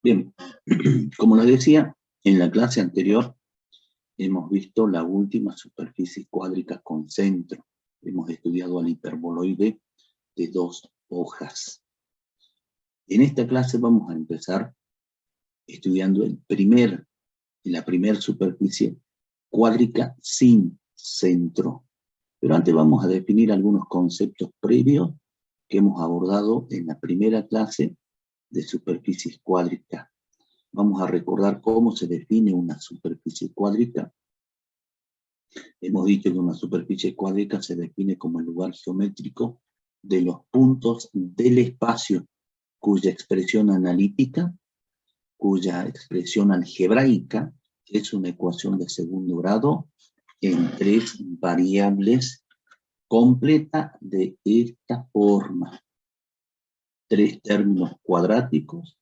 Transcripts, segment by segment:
Bien, como les decía, en la clase anterior hemos visto la última superficie cuádrica con centro. Hemos estudiado al hiperboloide de 2 hojas. En esta clase vamos a empezar estudiando la primera superficie cuádrica sin centro. Pero antes vamos a definir algunos conceptos previos que hemos abordado en la primera clase de superficies cuádricas. Vamos a recordar cómo se define una superficie cuádrica. Hemos dicho que una superficie cuádrica se define como el lugar geométrico de los puntos del espacio cuya expresión analítica, cuya expresión algebraica es una ecuación de segundo grado en 3 variables completa de esta forma. 3 términos cuadráticos,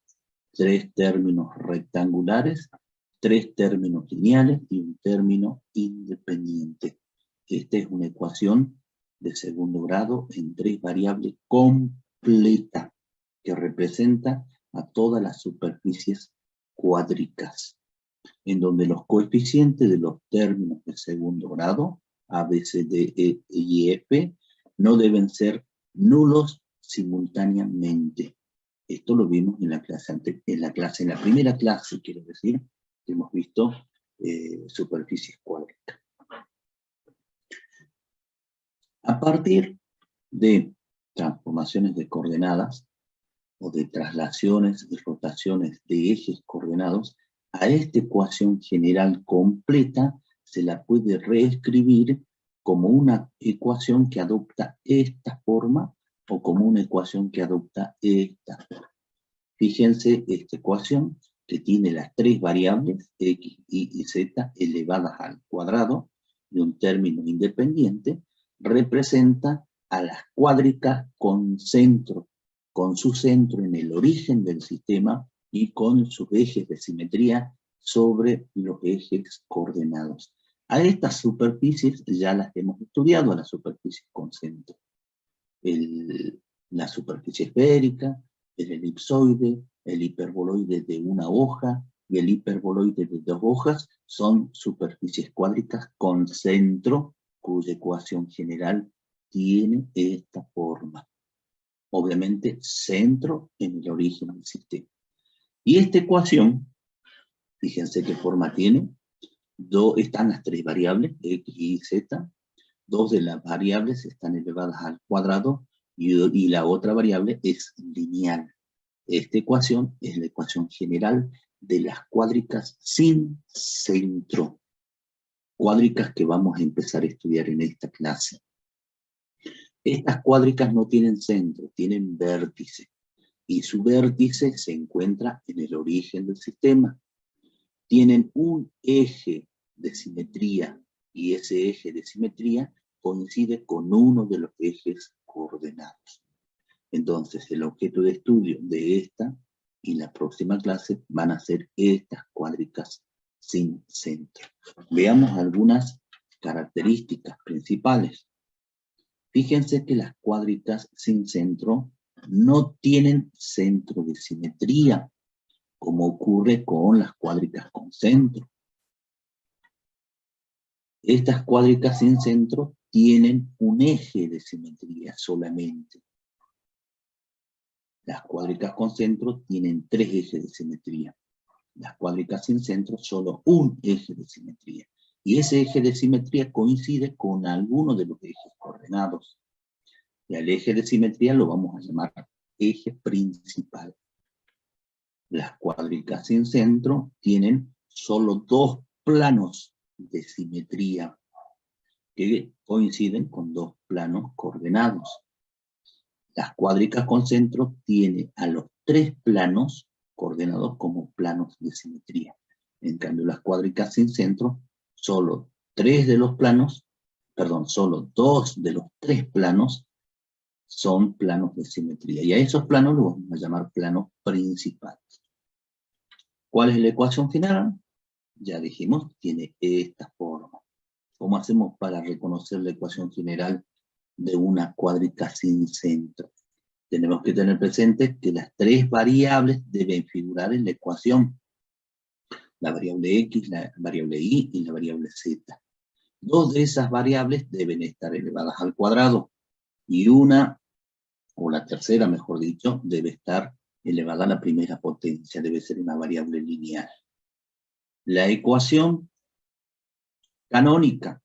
3 términos rectangulares, 3 términos lineales y un término independiente. Esta es una ecuación de segundo grado en 3 variables completa que representa a todas las superficies cuádricas, en donde los coeficientes de los términos de segundo grado, A, B, C, D, E y F, no deben ser nulos simultáneamente. Esto lo vimos en la primera clase, quiero decir, que hemos visto superficies cuádricas. A partir de transformaciones de coordenadas o de traslaciones y rotaciones de ejes coordenados, a esta ecuación general completa se la puede reescribir como una ecuación que adopta esta forma o como una ecuación que adopta esta forma. Fíjense esta ecuación que tiene las 3 variables x, y y z elevadas al cuadrado y un término independiente, representa a las cuádricas con centro, con su centro en el origen del sistema y con sus ejes de simetría sobre los ejes coordenados. A estas superficies ya las hemos estudiado, a las superficies con centro. La superficie esférica, el elipsoide, el hiperboloide de una hoja y el hiperboloide de 2 hojas son superficies cuádricas con centro, cuya ecuación general tiene esta forma. Obviamente, centro en el origen del sistema. Y esta ecuación, fíjense qué forma tiene. Están las 3 variables, x, y, z. 2 de las variables están elevadas al cuadrado y la otra variable es lineal. Esta ecuación es la ecuación general de las cuádricas sin centro. Cuádricas que vamos a empezar a estudiar en esta clase. Estas cuádricas no tienen centro, tienen vértice. Y su vértice se encuentra en el origen del sistema. Tienen un eje de simetría y ese eje de simetría coincide con uno de los ejes coordenados. Entonces, el objeto de estudio de esta y la próxima clase van a ser estas cuádricas sin centro. Veamos algunas características principales. Fíjense que las cuádricas sin centro no tienen centro de simetría, como ocurre con las cuádricas con centro. Estas cuádricas sin centro tienen un eje de simetría solamente. Las cuádricas con centro tienen 3 ejes de simetría. Las cuádricas sin centro, solo un eje de simetría. Y ese eje de simetría coincide con alguno de los ejes coordenados. Y al eje de simetría lo vamos a llamar eje principal. Las cuádricas sin centro tienen solo 2 planos de simetría que coinciden con 2 planos coordenados. Las cuádricas con centro tienen a los 3 planos coordenados como planos de simetría. En cambio, las cuádricas sin centro, solo 2 de los 3 planos son planos de simetría. Y a esos planos los vamos a llamar planos principales. ¿Cuál es la ecuación final? Ya dijimos, tiene esta forma. ¿Cómo hacemos para reconocer la ecuación general de una cuádrica sin centro? tenemos que tener presente que las tres variables deben figurar en la ecuación. La variable X, la variable Y y la variable Z. Dos de esas variables deben estar elevadas al cuadrado y una, o la tercera mejor dicho, debe estar elevada a la primera potencia, debe ser una variable lineal. La ecuación canónica,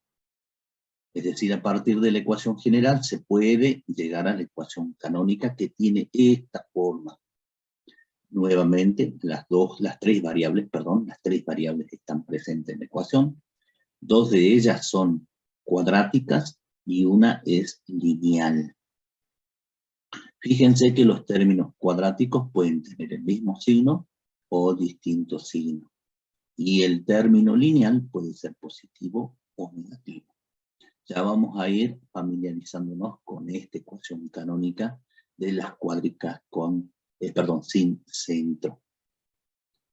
es decir, a partir de la ecuación general se puede llegar a la ecuación canónica que tiene esta forma. Nuevamente, las tres variables están presentes en la ecuación. Dos de ellas son cuadráticas y una es lineal. Fíjense que los términos cuadráticos pueden tener el mismo signo o distintos signos. Y el término lineal puede ser positivo o negativo. Ya vamos a ir familiarizándonos con esta ecuación canónica de las cuádricas sin centro.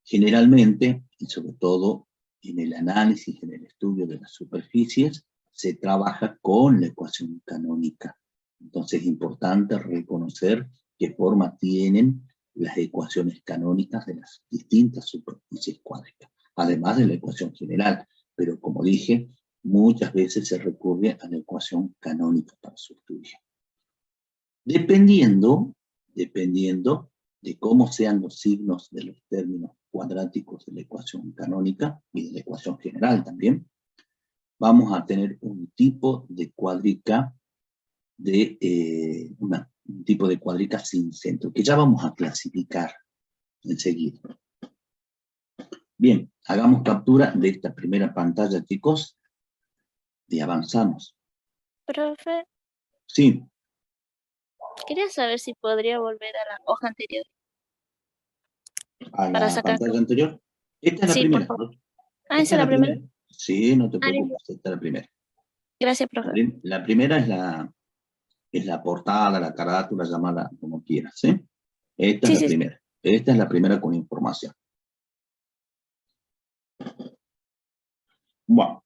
Generalmente, y sobre todo en el análisis, en el estudio de las superficies, se trabaja con la ecuación canónica. Entonces es importante reconocer qué forma tienen las ecuaciones canónicas de las distintas superficies cuádricas, además de la ecuación general. Pero como dije, muchas veces se recurre a la ecuación canónica para su estudio. Dependiendo de cómo sean los signos de los términos cuadráticos de la ecuación canónica y de la ecuación general también, vamos a tener un tipo de cuádrica un tipo de cuádrica sin centro, que ya vamos a clasificar enseguida. Bien, hagamos captura de esta primera pantalla, chicos, y avanzamos. Profe. Sí. Quería saber si podría volver a la hoja anterior. ¿A para la sacar pantalla anterior? Esta es la Sí, por primera, favor. ¿no? ¿Esa Esta es es la la primera? primera. Sí, no te Listo. preocupes, esta es la primera. Gracias, profe. La primera es la portada, la carátula, llamada como quieras, ¿sí? Esta es la primera. Esta es la primera con información. Bueno.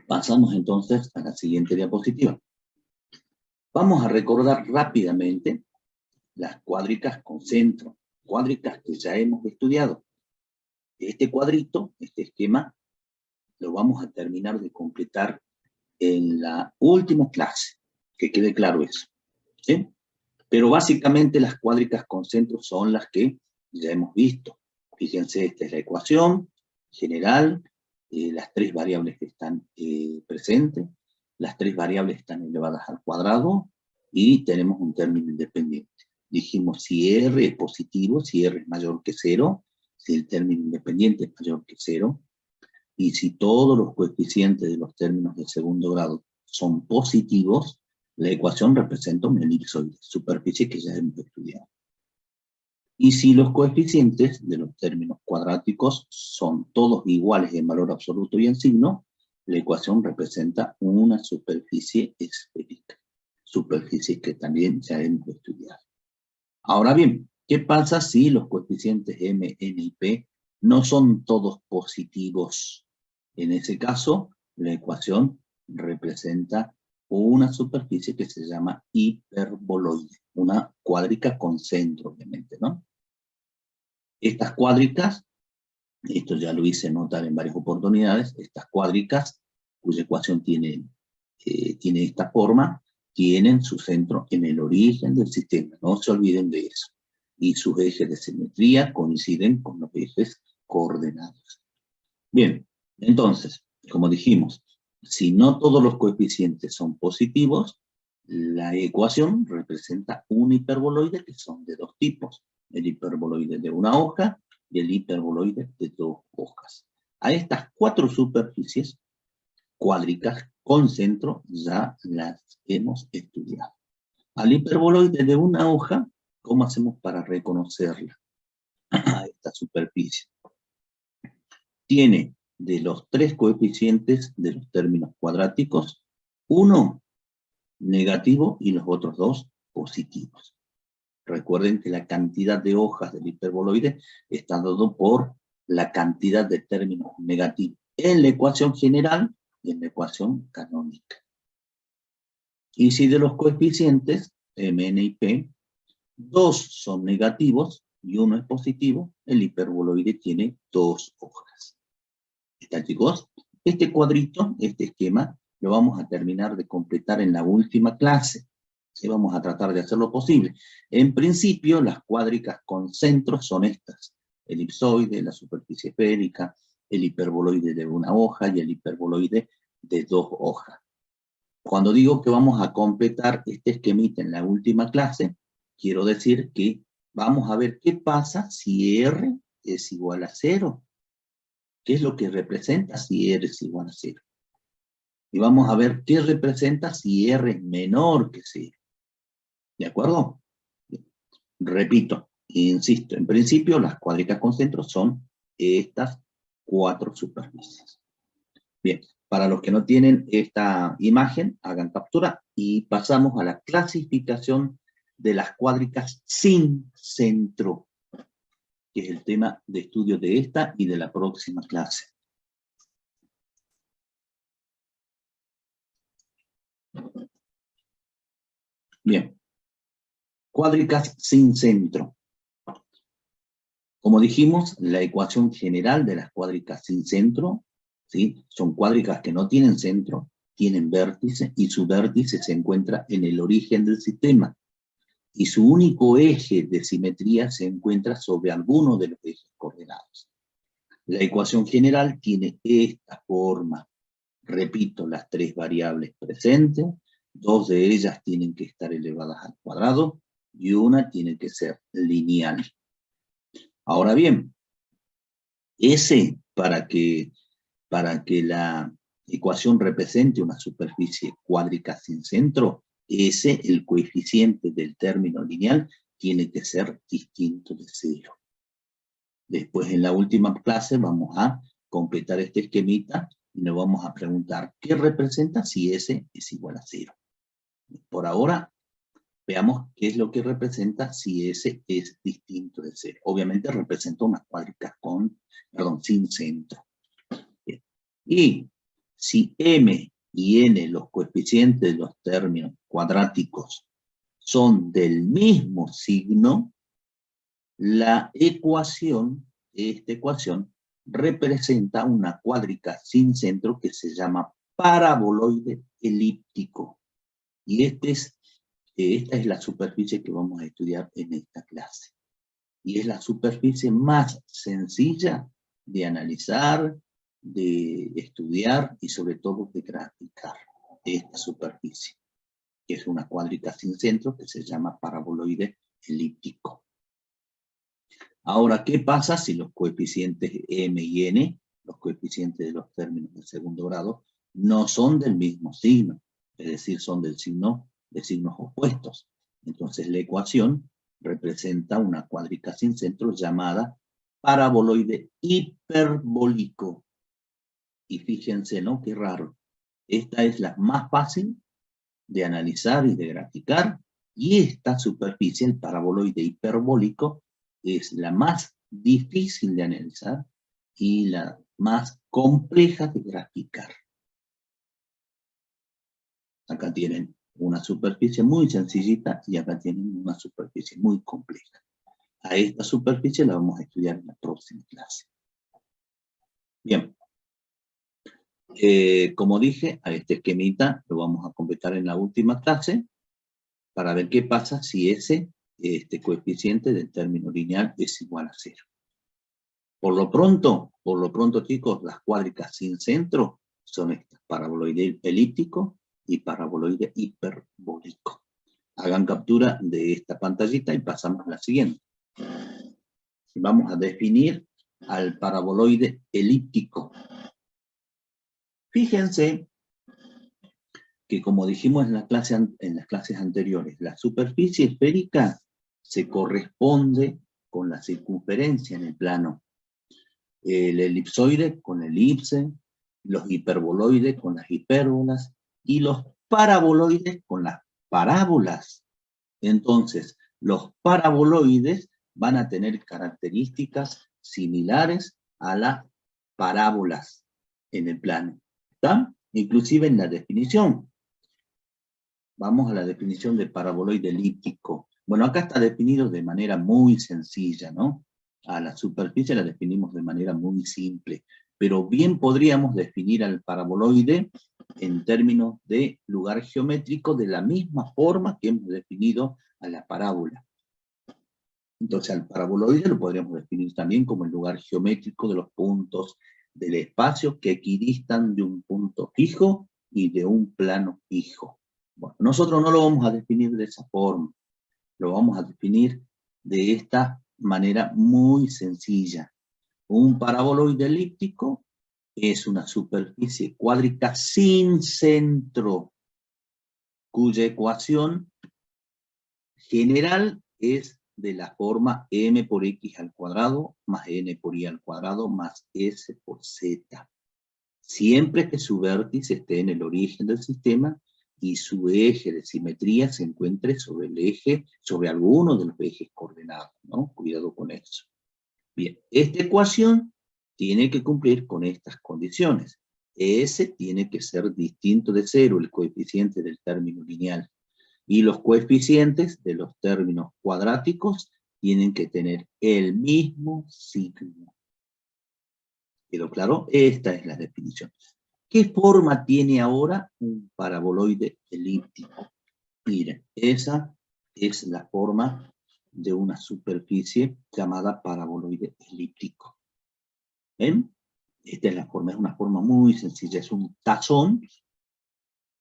Pasamos entonces a la siguiente diapositiva. Vamos a recordar rápidamente las cuádricas con centro, cuádricas que ya hemos estudiado. Este cuadrito, este esquema, lo vamos a terminar de completar en la última clase, que quede claro eso, ¿sí? Pero básicamente las cuádricas con centro son las que ya hemos visto. Fíjense, esta es la ecuación general, las tres variables que están presentes, las tres variables están elevadas al cuadrado y tenemos un término independiente. Dijimos si R es positivo, si R es mayor que 0, si el término independiente es mayor que 0, y si todos los coeficientes de los términos de segundo grado son positivos, la ecuación representa un elipsoide, superficie que ya hemos estudiado. Y si los coeficientes de los términos cuadráticos son todos iguales en valor absoluto y en signo, la ecuación representa una superficie esférica, superficie que también ya hemos estudiado. Ahora bien, ¿qué pasa si los coeficientes m, n y p no son todos positivos? En ese caso, la ecuación representa una superficie que se llama hiperboloide, una cuádrica con centro, obviamente, ¿no? Estas cuádricas, esto ya lo hice notar en varias oportunidades, estas cuádricas, cuya ecuación tiene esta forma, tienen su centro en el origen del sistema, no se olviden de eso. Y sus ejes de simetría coinciden con los ejes coordenados. Bien, entonces, como dijimos, si no todos los coeficientes son positivos, la ecuación representa un hiperboloide que son de dos tipos. El hiperboloide de una hoja y el hiperboloide de dos hojas. A estas cuatro superficies cuádricas con centro ya las hemos estudiado. Al hiperboloide de una hoja, ¿cómo hacemos para reconocerla? A esta superficie. Tiene de los tres coeficientes de los términos cuadráticos, uno negativo y los otros dos positivos. Recuerden que la cantidad de hojas del hiperboloide está dado por la cantidad de términos negativos en la ecuación general y en la ecuación canónica. Y si de los coeficientes M, N y P, 2 son negativos y 1 es positivo, el hiperboloide tiene 2 hojas. ¿Está, chicos? Este cuadrito, este esquema, lo vamos a terminar de completar en la última clase. Y vamos a tratar de hacer lo posible. En principio, las cuádricas con centros son estas: el elipsoide, la superficie esférica, el hiperboloide de 1 hoja y el hiperboloide de 2 hojas. Cuando digo que vamos a completar este esquemita en la última clase, quiero decir que vamos a ver qué pasa si R es igual a 0. ¿Qué es lo que representa si R es igual a 0? Y vamos a ver qué representa si R es menor que 0. ¿De acuerdo? Repito, insisto, en principio las cuádricas con centros son estas 4 superficies. Bien, para los que no tienen esta imagen, hagan captura y pasamos a la clasificación de las cuádricas sin centro, que es el tema de estudio de esta y de la próxima clase. Bien, cuádricas sin centro. Como dijimos, la ecuación general de las cuádricas sin centro, ¿sí?, son cuádricas que no tienen centro, tienen vértice, y su vértice se encuentra en el origen del sistema. Y su único eje de simetría se encuentra sobre alguno de los ejes coordenados. La ecuación general tiene esta forma. Repito, las 3 variables presentes, 2 de ellas tienen que estar elevadas al cuadrado y una tiene que ser lineal. Ahora bien, S, para que la ecuación represente una superficie cuádrica sin centro, S, el coeficiente del término lineal, tiene que ser distinto de 0. Después, en la última clase, vamos a completar este esquemita y nos vamos a preguntar qué representa si S es igual a 0. Por ahora, veamos qué es lo que representa si S es distinto de 0. Obviamente representa una cuádrica sin centro. Bien. Y si M y N, los coeficientes de los términos cuadráticos, son del mismo signo, la ecuación, esta ecuación, representa una cuádrica sin centro que se llama paraboloide elíptico. Y esta es la superficie que vamos a estudiar en esta clase. Y es la superficie más sencilla de analizar, de estudiar y sobre todo de graficar esta superficie, que es una cuádrica sin centro que se llama paraboloide elíptico. Ahora, ¿qué pasa si los coeficientes M y N, los coeficientes de los términos de segundo grado, no son del mismo signo? Es decir, son de signos opuestos. Entonces la ecuación representa una cuádrica sin centro llamada paraboloide hiperbólico. Y fíjense, ¿no? Qué raro. Esta es la más fácil de analizar y de graficar, y esta superficie, el paraboloide hiperbólico, es la más difícil de analizar y la más compleja de graficar. Acá tienen una superficie muy sencillita y acá tienen una superficie muy compleja. A esta superficie la vamos a estudiar en la próxima clase. Bien. Como dije, a este esquemita lo vamos a completar en la última clase para ver qué pasa si este coeficiente del término lineal es igual a 0. Por lo pronto, chicos, las cuádricas sin centro son estas: paraboloide elíptico y paraboloide hiperbólico. Hagan captura de esta pantallita y pasamos a la siguiente. Vamos a definir al paraboloide elíptico. Fíjense que, como dijimos en las clases anteriores, la superficie esférica se corresponde con la circunferencia en el plano. El elipsoide con la elipse, los hiperboloides con las hipérbolas y los paraboloides con las parábolas. Entonces, los paraboloides van a tener características similares a las parábolas en el plano. ¿Está? Inclusive en la definición. Vamos a la definición de paraboloide elíptico. Bueno, acá está definido de manera muy sencilla, ¿no? A la superficie la definimos de manera muy simple, pero bien podríamos definir al paraboloide en términos de lugar geométrico de la misma forma que hemos definido a la parábola. Entonces al paraboloide lo podríamos definir también como el lugar geométrico de los puntos del espacio que equidistan de un punto fijo y de un plano fijo. Bueno, nosotros no lo vamos a definir de esa forma, lo vamos a definir de esta manera muy sencilla. Un paraboloide elíptico es una superficie cuádrica sin centro, cuya ecuación general es de la forma m por x al cuadrado más n por y al cuadrado más s por z. Siempre que su vértice esté en el origen del sistema y su eje de simetría se encuentre sobre el eje, sobre alguno de los ejes coordenados, ¿no? Cuidado con eso. Bien, esta ecuación tiene que cumplir con estas condiciones. S tiene que ser distinto de 0, el coeficiente del término lineal. Y los coeficientes de los términos cuadráticos tienen que tener el mismo signo. ¿Quedó claro? Esta es la definición. ¿Qué forma tiene ahora un paraboloide elíptico? Miren, esa es la forma de una superficie llamada paraboloide elíptico. ¿Ven? Esta es la forma, es una forma muy sencilla, es un tazón.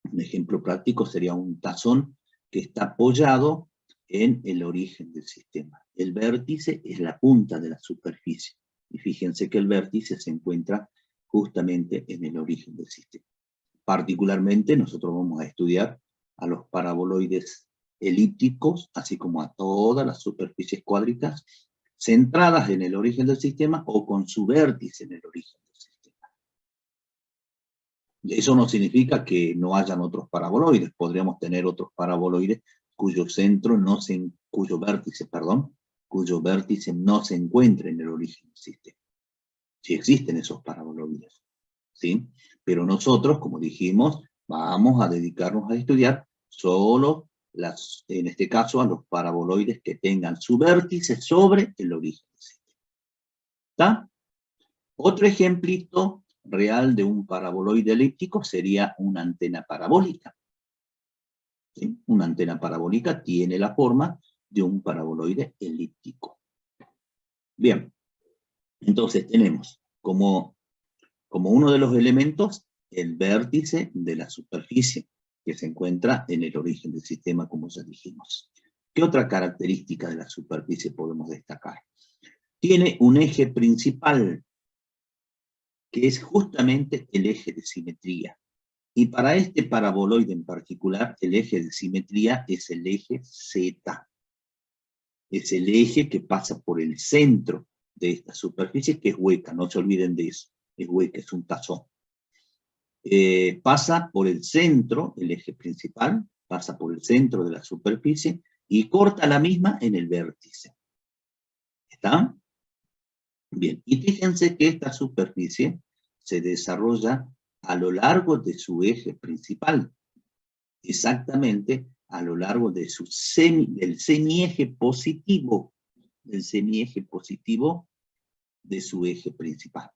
Un ejemplo práctico sería un tazón que está apoyado en el origen del sistema. El vértice es la punta de la superficie. Y fíjense que el vértice se encuentra justamente en el origen del sistema. Particularmente nosotros vamos a estudiar a los paraboloides elípticos, así como a todas las superficies cuádricas, centradas en el origen del sistema o con su vértice en el origen del sistema. Eso no significa que no hayan otros paraboloides. Podríamos tener otros paraboloides cuyo vértice no se encuentre en el origen del sistema. Sí existen esos paraboloides, ¿sí? Pero nosotros, como dijimos, vamos a dedicarnos a estudiar solo, en este caso, a los paraboloides que tengan su vértice sobre el origen del sistema. ¿Está? Otro ejemplito real de un paraboloide elíptico sería una antena parabólica. ¿Sí? Una antena parabólica tiene la forma de un paraboloide elíptico. Bien, entonces tenemos como uno de los elementos el vértice de la superficie que se encuentra en el origen del sistema, como ya dijimos. ¿Qué otra característica de la superficie podemos destacar? Tiene un eje principal, que es justamente el eje de simetría. Y para este paraboloide en particular, el eje de simetría es el eje Z. Es el eje que pasa por el centro de esta superficie, que es hueca, no se olviden de eso. Es hueca, es un tazón. Pasa por el centro, el eje principal, pasa por el centro de la superficie y corta la misma en el vértice. ¿Está? Bien, y fíjense que esta superficie se desarrolla a lo largo de su eje principal, exactamente a lo largo de del semieje positivo de su eje principal.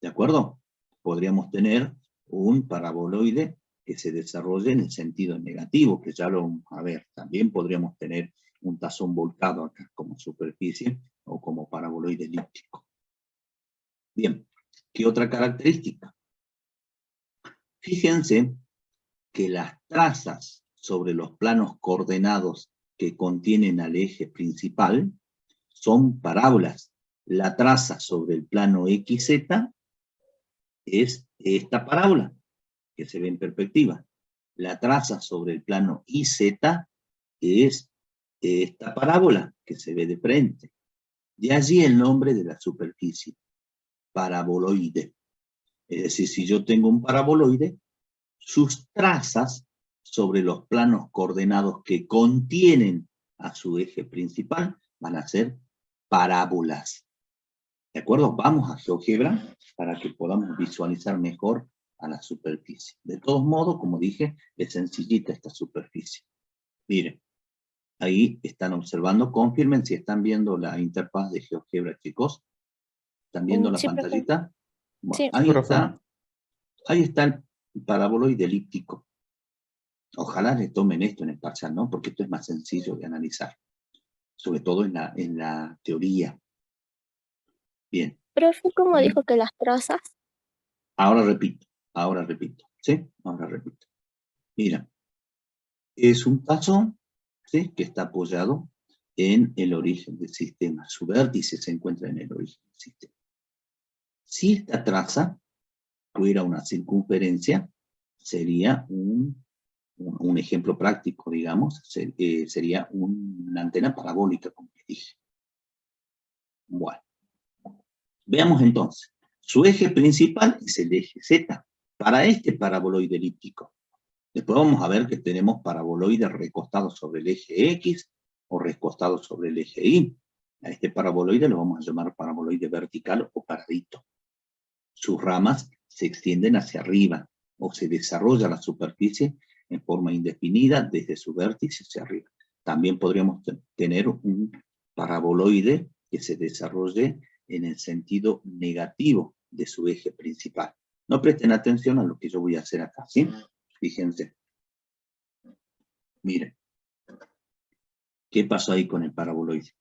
¿De acuerdo? Podríamos tener un paraboloide que se desarrolle en el sentido negativo, que ya lo vamos a ver. También podríamos tener un tazón volcado acá como superficie o como paraboloide elíptico. Bien, ¿qué otra característica? Fíjense que las trazas sobre los planos coordenados que contienen al eje principal son parábolas. La traza sobre el plano XZ es esta parábola que se ve en perspectiva. La traza sobre el plano IZ es esta parábola que se ve de frente. De allí el nombre de la superficie, paraboloide. Es decir, si yo tengo un paraboloide, sus trazas sobre los planos coordenados que contienen a su eje principal van a ser parábolas. ¿De acuerdo? Vamos a GeoGebra para que podamos visualizar mejor a la superficie. De todos modos, como dije, es sencillita esta superficie. Miren, ahí están observando, confirmen si están viendo la interfaz de GeoGebra, chicos. ¿Están viendo la Sí, profe. pantallita? Bueno, Sí. ahí está el paraboloide elíptico. Ojalá le tomen esto en el parcial, ¿no? Porque esto es más sencillo de analizar. Sobre todo en la teoría. Bien. Profe, ¿cómo dijo que las trazas? Ahora repito, ¿sí? Ahora repito. Mira, es un paso, ¿sí? Que está apoyado en el origen del sistema. Su vértice se encuentra en el origen del sistema. Si esta traza fuera una circunferencia, sería un ejemplo práctico, digamos, sería una antena parabólica, como les dije. Bueno, veamos entonces. Su eje principal es el eje Z, para este paraboloide elíptico. Después vamos a ver que tenemos paraboloides recostados sobre el eje X o recostados sobre el eje Y. A este paraboloide lo vamos a llamar paraboloide vertical o paradito. Sus ramas se extienden hacia arriba o se desarrolla la superficie en forma indefinida desde su vértice hacia arriba. También podríamos tener un paraboloide que se desarrolle en el sentido negativo de su eje principal. No presten atención a lo que yo voy a hacer acá, ¿sí? Fíjense. Miren. ¿Qué pasó ahí con el paraboloide?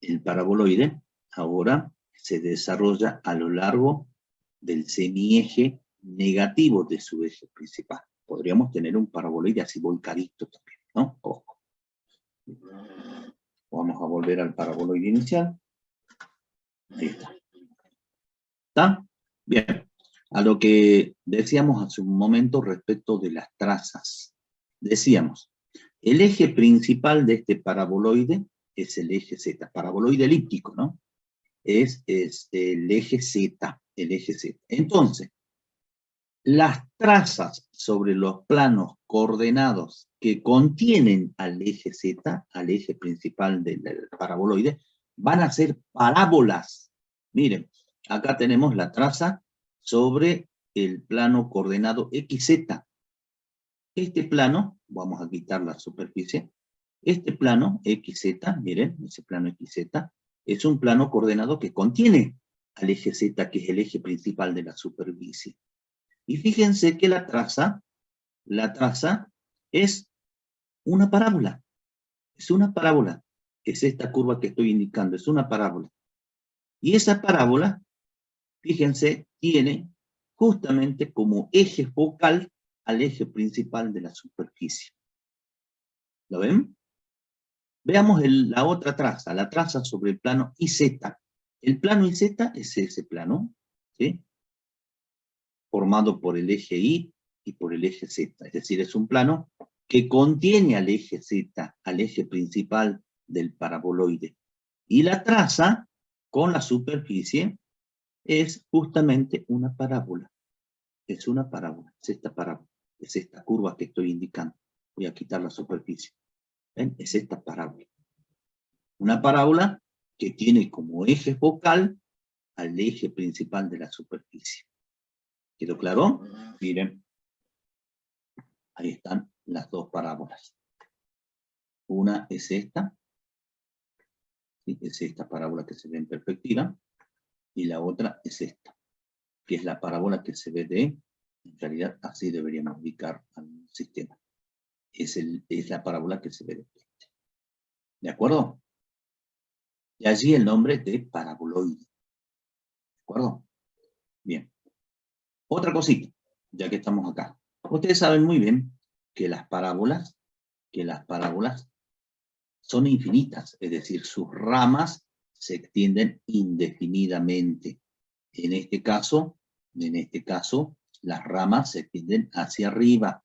El paraboloide ahora se desarrolla a lo largo del semieje negativo de su eje principal. Podríamos tener un paraboloide así volcadito también, ¿no? Ojo. Vamos a volver al paraboloide inicial. Ahí está. ¿Está? Bien. A lo que decíamos hace un momento respecto de las trazas. Decíamos, el eje principal de este paraboloide es el eje Z, paraboloide elíptico, ¿no? Es el eje Z, Entonces, las trazas sobre los planos coordenados que contienen al eje Z, al eje principal del paraboloide, van a ser parábolas. Miren, acá tenemos la traza sobre el plano coordenado XZ. Este plano, vamos a quitar la superficie, este plano XZ, miren, ese plano XZ, es un plano coordenado que contiene al eje Z, que es el eje principal de la superficie. Y fíjense que la traza es una parábola. Es una parábola. Es esta curva que estoy indicando, es una parábola. Y esa parábola, fíjense, tiene justamente como eje focal al eje principal de la superficie. ¿Lo ven? Veamos la otra traza, la traza sobre el plano IZ. El plano IZ es ese plano, ¿sí? Formado por el eje Y y por el eje Z. Es decir, es un plano que contiene al eje Z, al eje principal del paraboloide. Y la traza con la superficie es justamente una parábola. Es una parábola, es esta parábola, es esta curva que estoy indicando. Voy a quitar la superficie. ¿Ven? Es esta parábola. Una parábola que tiene como eje focal al eje principal de la superficie. ¿Quedó claro? Miren, ahí están las dos parábolas. Una es esta, ¿sí? Es esta parábola que se ve en perspectiva, y la otra es esta, que es la parábola que se ve en realidad así deberíamos ubicar al sistema. Es la parábola que se ve de frente. ¿De acuerdo? Y allí el nombre de paraboloide. ¿De acuerdo? Bien. Otra cosita, ya que estamos acá. Ustedes saben muy bien que las parábolas son infinitas, es decir, sus ramas se extienden indefinidamente. En este caso, las ramas se extienden hacia arriba,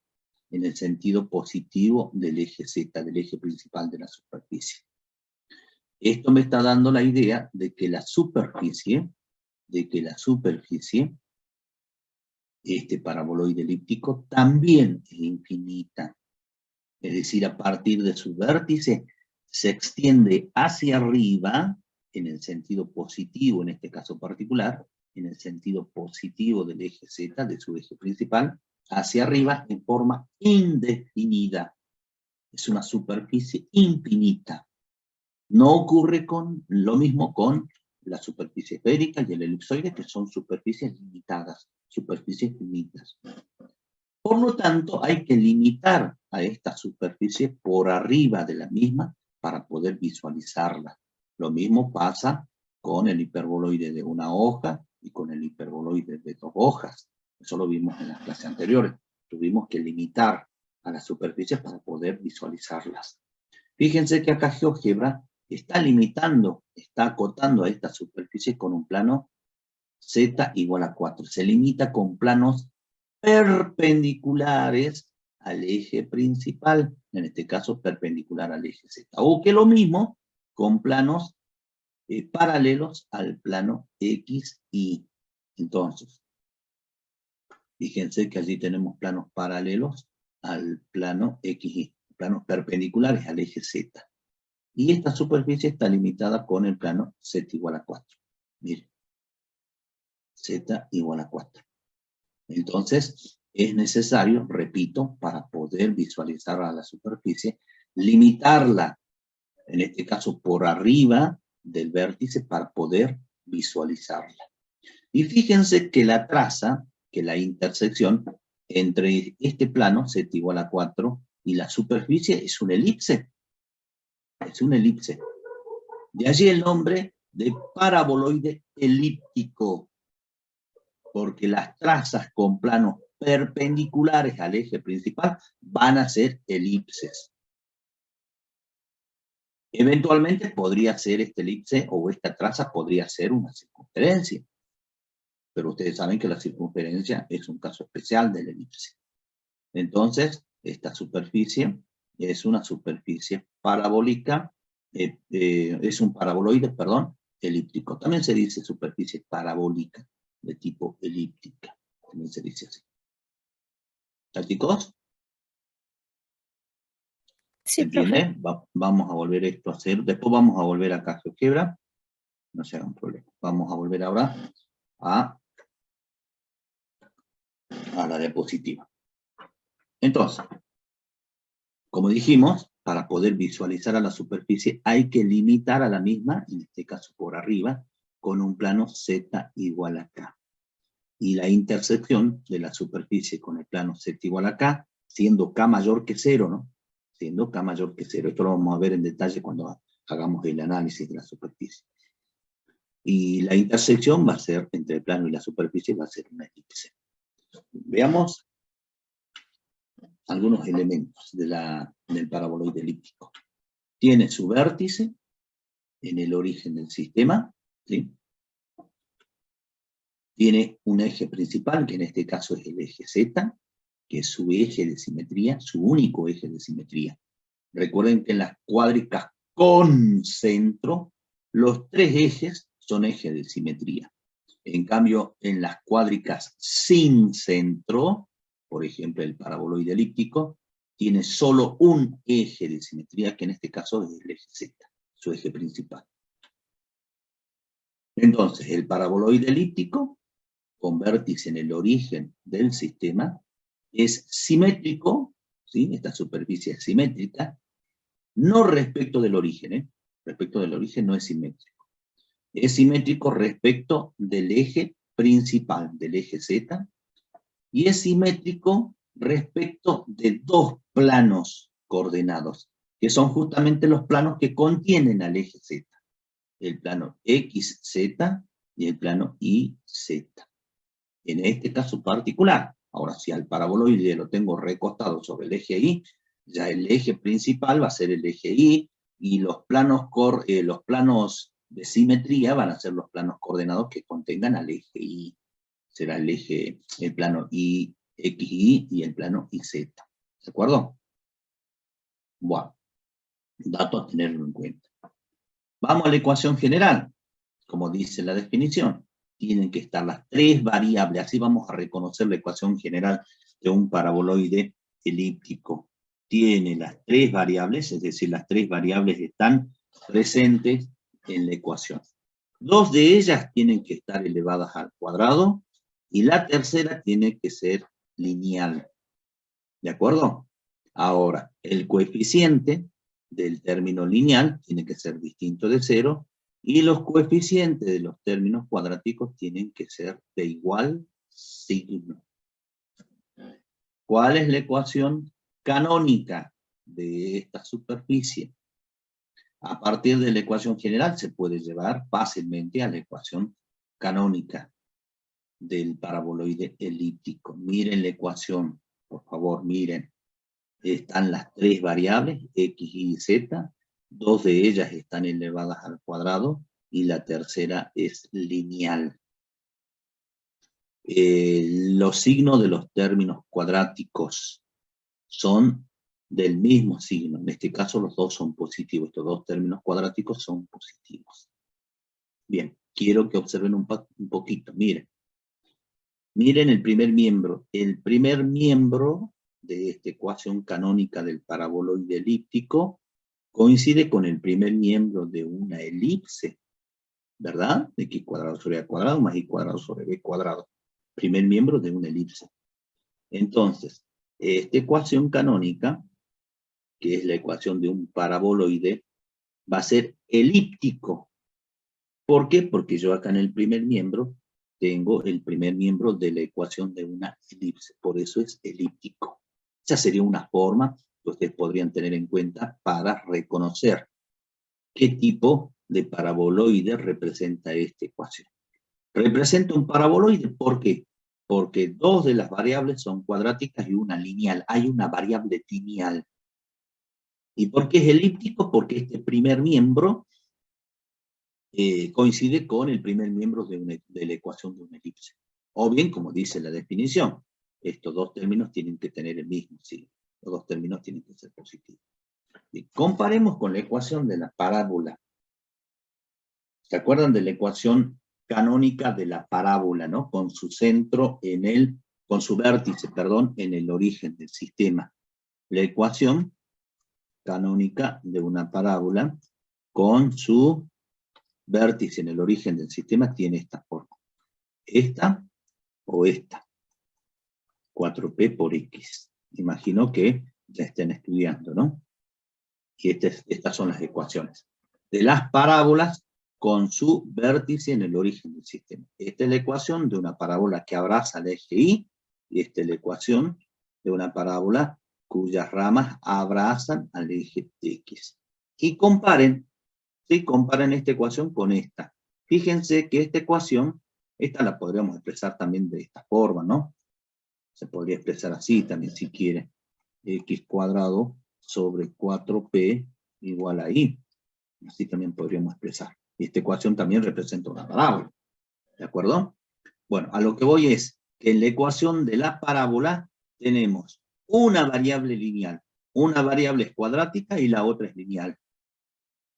en el sentido positivo del eje Z, del eje principal de la superficie. Esto me está dando la idea de que la superficie, este paraboloide elíptico, también es infinita. Es decir, a partir de su vértice, se extiende hacia arriba, en el sentido positivo, en este caso particular, en el sentido positivo del eje Z, de su eje principal, hacia arriba en forma indefinida. Es una superficie infinita. No ocurre con lo mismo con la superficie esférica y el elipsoide, que son superficies limitadas, superficies finitas. Por lo tanto, hay que limitar a esta superficie por arriba de la misma para poder visualizarla. Lo mismo pasa con el hiperboloide de una hoja y con el hiperboloide de 2 hojas. Eso lo vimos en las clases anteriores. Tuvimos que limitar a las superficies para poder visualizarlas. Fíjense que acá GeoGebra está limitando, está acotando a esta superficie con un plano Z igual a 4. Se limita con planos perpendiculares al eje principal, en este caso perpendicular al eje Z. O que lo mismo con planos paralelos al plano X, Y. Entonces, fíjense que allí tenemos planos paralelos al plano X, Y, planos perpendiculares al eje Z. Y esta superficie está limitada con el plano Z igual a 4. Miren, Z igual a 4. Entonces, es necesario, repito, para poder visualizar a la superficie, limitarla, en este caso por arriba del vértice, para poder visualizarla. Y fíjense que la traza, que la intersección entre este plano, Z igual a 4, y la superficie es una elipse. Es una elipse. De allí el nombre de paraboloide elíptico, porque las trazas con planos perpendiculares al eje principal van a ser elipses. Eventualmente podría ser esta elipse o esta traza podría ser una circunferencia, pero ustedes saben que la circunferencia es un caso especial de la elipse. Entonces, esta superficie es una superficie parabólica, es un paraboloide, perdón, elíptico. También se dice superficie parabólica de tipo elíptica. También se dice así. ¿Está, chicos? ¿Se Sí, profe. entiende? Vamos a volver esto a hacer. Después vamos a volver acá a GeoGebra. No se hagan problema. Vamos a volver ahora a la diapositiva. Entonces, como dijimos, para poder visualizar a la superficie hay que limitar a la misma, en este caso por arriba, con un plano Z igual a K. Y la intersección de la superficie con el plano Z igual a K, siendo K mayor que 0, ¿no? Siendo K mayor que 0. Esto lo vamos a ver en detalle cuando hagamos el análisis de la superficie. Y la intersección va a ser, entre el plano y la superficie, va a ser una elipse. Veamos algunos elementos del paraboloide elíptico. Tiene su vértice en el origen del sistema, ¿sí? Tiene un eje principal, que en este caso es el eje Z, que es su eje de simetría, su único eje de simetría. Recuerden que en las cuádricas con centro, los 3 ejes son ejes de simetría. En cambio, en las cuádricas sin centro, por ejemplo, el paraboloide elíptico, tiene solo un eje de simetría, que en este caso es el eje Z, su eje principal. Entonces, el paraboloide elíptico, con vértice en el origen del sistema, es simétrico, ¿sí? Esta superficie es simétrica, no respecto del origen, ¿eh? Respecto del origen no es simétrico. Es simétrico respecto del eje principal, del eje Z, y es simétrico respecto de 2 planos coordenados, que son justamente los planos que contienen al eje Z, el plano XZ y el plano YZ. En este caso particular, ahora si al paraboloide lo tengo recostado sobre el eje Y, ya el eje principal va a ser el eje Y, y los planos de simetría van a ser los planos coordenados que contengan al eje Y. Será el plano XY y el plano YZ. ¿De acuerdo? Bueno, dato a tenerlo en cuenta. Vamos a la ecuación general. Como dice la definición, tienen que estar las 3 variables. Así vamos a reconocer la ecuación general de un paraboloide elíptico. Tiene las 3 variables, es decir, las 3 variables están presentes en la ecuación. Dos de ellas tienen que estar elevadas al cuadrado y la tercera tiene que ser lineal. ¿De acuerdo? Ahora, el coeficiente del término lineal tiene que ser distinto de 0 y los coeficientes de los términos cuadráticos tienen que ser de igual signo. ¿Cuál es la ecuación canónica de esta superficie? A partir de la ecuación general se puede llevar fácilmente a la ecuación canónica del paraboloide elíptico. Miren la ecuación, por favor, miren. Están las tres variables, x, y, z. Dos de ellas están elevadas al cuadrado y la tercera es lineal. Los signos de los términos cuadráticos son del mismo signo. En este caso los dos son positivos. Estos dos términos cuadráticos son positivos. Bien, quiero que observen un poquito. Miren. Miren el primer miembro. El primer miembro de esta ecuación canónica del paraboloide elíptico coincide con el primer miembro de una elipse, ¿verdad? X cuadrado sobre A cuadrado más Y cuadrado sobre B cuadrado. Primer miembro de una elipse. Entonces, esta ecuación canónica, que es la ecuación de un paraboloide, va a ser elíptico. ¿Por qué? Porque yo acá en el primer miembro tengo el primer miembro de la ecuación de una elipse. Por eso es elíptico. Esa sería una forma que ustedes podrían tener en cuenta para reconocer qué tipo de paraboloide representa esta ecuación. Representa un paraboloide, ¿por qué? Porque dos de las variables son cuadráticas y una lineal. Hay una variable lineal. ¿Y por qué es elíptico? Porque este primer miembro coincide con el primer miembro de la ecuación de una elipse. O bien, como dice la definición, estos dos términos tienen que tener el mismo signo. Los dos términos tienen que ser positivos. Y comparemos con la ecuación de la parábola. ¿Se acuerdan de la ecuación canónica de la parábola, ¿no? Con su centro con su vértice, perdón, en el origen del sistema. La ecuación canónica de una parábola con su vértice en el origen del sistema tiene esta forma. Esta o esta. 4p por x. Imagino que ya estén estudiando, ¿no? Y estas son las ecuaciones de las parábolas con su vértice en el origen del sistema. Esta es la ecuación de una parábola que abraza el eje Y, y esta es la ecuación de una parábola cuyas ramas abrazan al eje X. Y comparen, ¿sí? Comparen esta ecuación con esta. Fíjense que esta ecuación, esta la podríamos expresar también de esta forma, ¿no? Se podría expresar así también si quiere. X cuadrado sobre 4p igual a y. Así también podríamos expresar. Y esta ecuación también representa una parábola. ¿De acuerdo? Bueno, a lo que voy es que en la ecuación de la parábola tenemos una variable lineal. Una variable es cuadrática y la otra es lineal.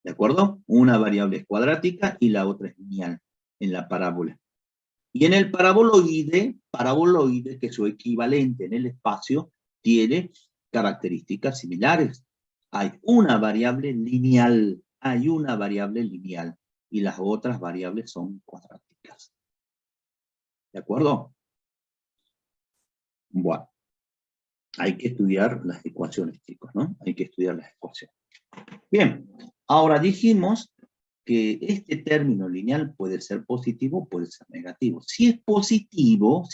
¿De acuerdo? Una variable es cuadrática y la otra es lineal en la parábola. Y en el paraboloide, que es su equivalente en el espacio, tiene características similares. Hay una variable lineal, y las otras variables son cuadráticas. ¿De acuerdo? Bueno, hay que estudiar las ecuaciones, chicos, ¿no? Hay que estudiar las ecuaciones. Bien, ahora dijimos que este término lineal puede ser positivo o puede ser negativo. Si es positivo,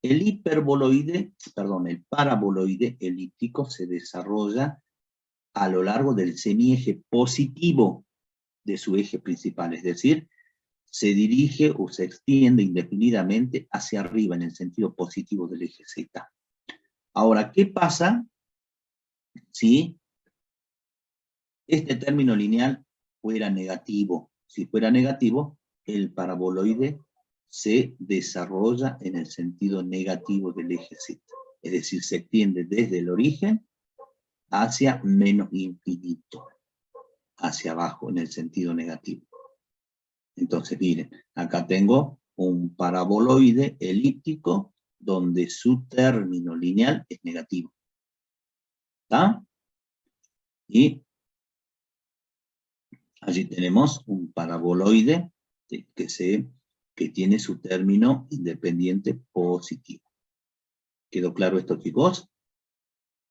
el paraboloide elíptico se desarrolla a lo largo del semieje positivo de su eje principal, es decir, se dirige o se extiende indefinidamente hacia arriba en el sentido positivo del eje Z. Ahora, ¿qué pasa si este término lineal fuera negativo? Si fuera negativo, el paraboloide se desarrolla en el sentido negativo del eje Z. Es decir, se extiende desde el origen hacia menos infinito, hacia abajo en el sentido negativo. Entonces, miren, acá tengo un paraboloide elíptico donde su término lineal es negativo. ¿Está? Y Allí tenemos un paraboloide que tiene su término independiente positivo. ¿Quedó claro esto, chicos?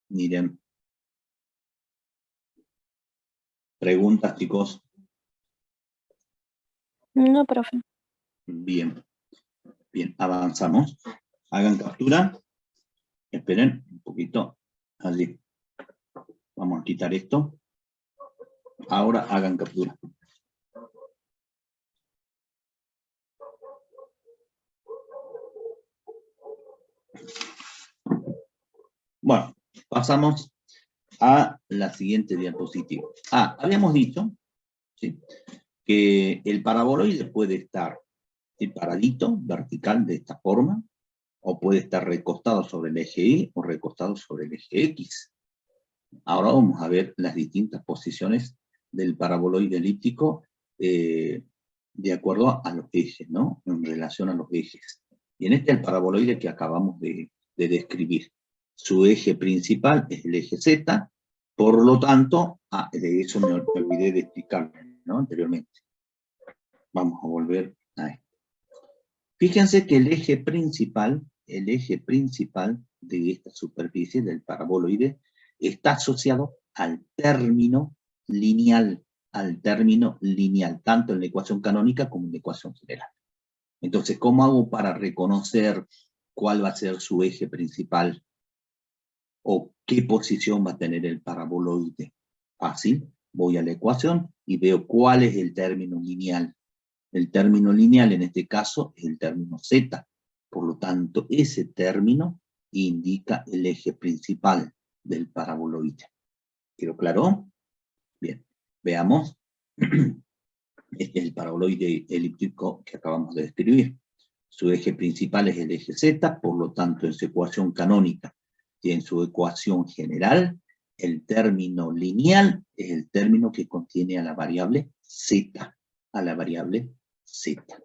Miren. ¿Preguntas, chicos? No, profe. Bien. Bien, avanzamos. Hagan captura. Esperen un poquito. Allí. Vamos a quitar esto. Ahora hagan captura. Bueno, pasamos a la siguiente diapositiva. Habíamos dicho, ¿sí?, que el paraboloide puede estar paradito, vertical, de esta forma, o puede estar recostado sobre el eje Y o recostado sobre el eje X. Ahora vamos a ver las distintas posiciones del paraboloide elíptico de acuerdo a los ejes, ¿no? En relación a los ejes. Y en este el paraboloide que acabamos de describir. Su eje principal es el eje Z, por lo tanto, de eso me olvidé de explicar, ¿no?, anteriormente. Vamos a volver a esto. Fíjense que el eje principal de esta superficie del paraboloide está asociado al término lineal, tanto en la ecuación canónica como en la ecuación general. Entonces, ¿cómo hago para reconocer cuál va a ser su eje principal o qué posición va a tener el paraboloide? Fácil, voy a la ecuación y veo cuál es el término lineal. El término lineal en este caso es el término Z. Por lo tanto, ese término indica el eje principal del paraboloide. ¿Quedó claro? Bien, veamos. Este es el paraboloide elíptico que acabamos de describir. Su eje principal es el eje Z, por lo tanto, en su ecuación canónica y en su ecuación general, el término lineal es el término que contiene a la variable Z, Z.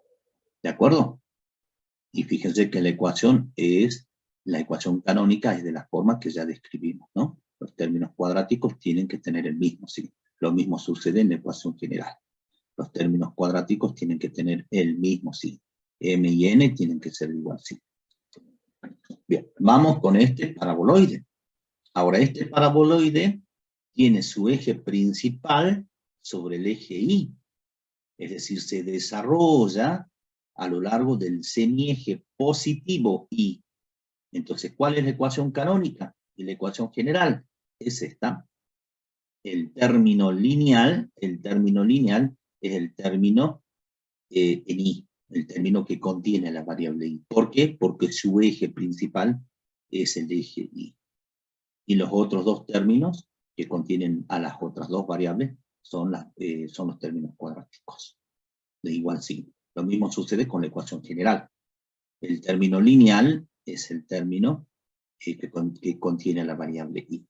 ¿De acuerdo? Y fíjense que la ecuación canónica es de la forma que ya describimos, ¿no? Los términos cuadráticos tienen que tener el mismo signo. Lo mismo sucede en la ecuación general. Los términos cuadráticos tienen que tener el mismo signo. M y N tienen que ser igual signo. Bien, vamos con este paraboloide. Ahora, este paraboloide tiene su eje principal sobre el eje Y. Es decir, se desarrolla a lo largo del semieje positivo Y. Entonces, ¿cuál es la ecuación canónica? Y la ecuación general es esta. El término lineal es el término en Y, el término que contiene la variable Y. ¿Por qué? Porque su eje principal es el eje Y. Y los otros dos términos que contienen a las otras dos variables son los términos cuadráticos de igual signo. Lo mismo sucede con la ecuación general. El término lineal es el término que contiene la variable Y.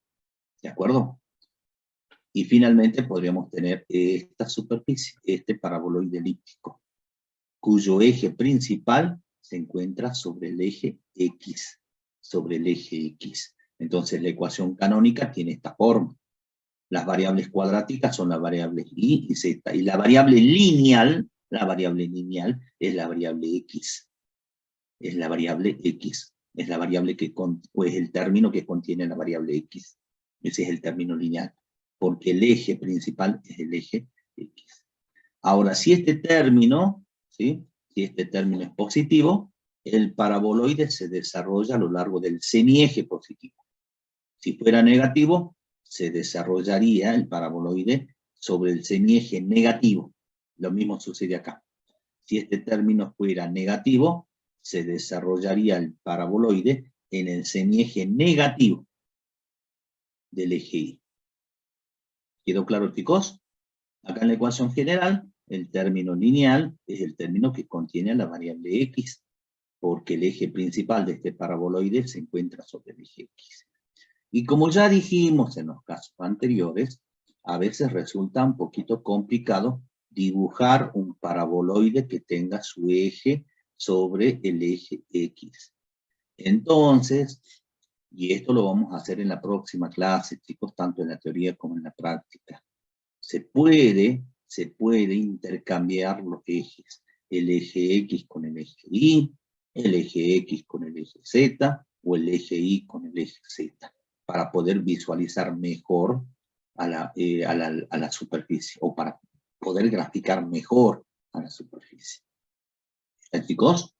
¿De acuerdo? Y finalmente podríamos tener esta superficie, este paraboloide elíptico, cuyo eje principal se encuentra sobre el eje X. Entonces la ecuación canónica tiene esta forma. Las variables cuadráticas son las variables Y y Z. Y la variable lineal es la variable X. Es la variable X. Es la variable pues el término que contiene la variable X. Ese es el término lineal. Porque el eje principal es el eje X. Ahora, si este término, ¿sí?, si este término es positivo, el paraboloide se desarrolla a lo largo del semieje positivo. Si fuera negativo, se desarrollaría el paraboloide sobre el semieje negativo. Lo mismo sucede acá. Si este término fuera negativo, se desarrollaría el paraboloide en el semieje negativo del eje Y. ¿Quedó claro, chicos? Acá en la ecuación general, el término lineal es el término que contiene a la variable X, porque el eje principal de este paraboloide se encuentra sobre el eje X. Y como ya dijimos en los casos anteriores, a veces resulta un poquito complicado dibujar un paraboloide que tenga su eje sobre el eje X. Entonces, y esto lo vamos a hacer en la próxima clase, chicos, tanto en la teoría como en la práctica, se puede se puede intercambiar los ejes. El eje X con el eje Y, el eje X con el eje Z, o el eje Y con el eje Z, para poder visualizar mejor a la superficie, o para poder graficar mejor a la superficie. ¿Están, chicos?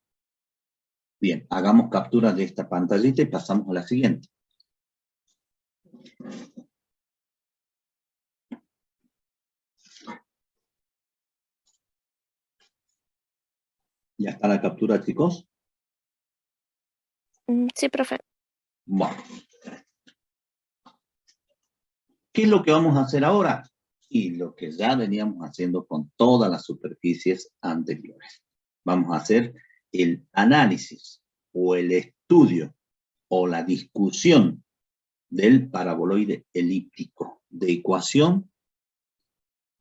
Bien, hagamos captura de esta pantallita y pasamos a la siguiente. ¿Ya está la captura, chicos? Sí, profe. Bueno. ¿Qué es lo que vamos a hacer ahora? Y lo que ya veníamos haciendo con todas las superficies anteriores. Vamos a hacer el análisis o el estudio o la discusión del paraboloide elíptico de ecuación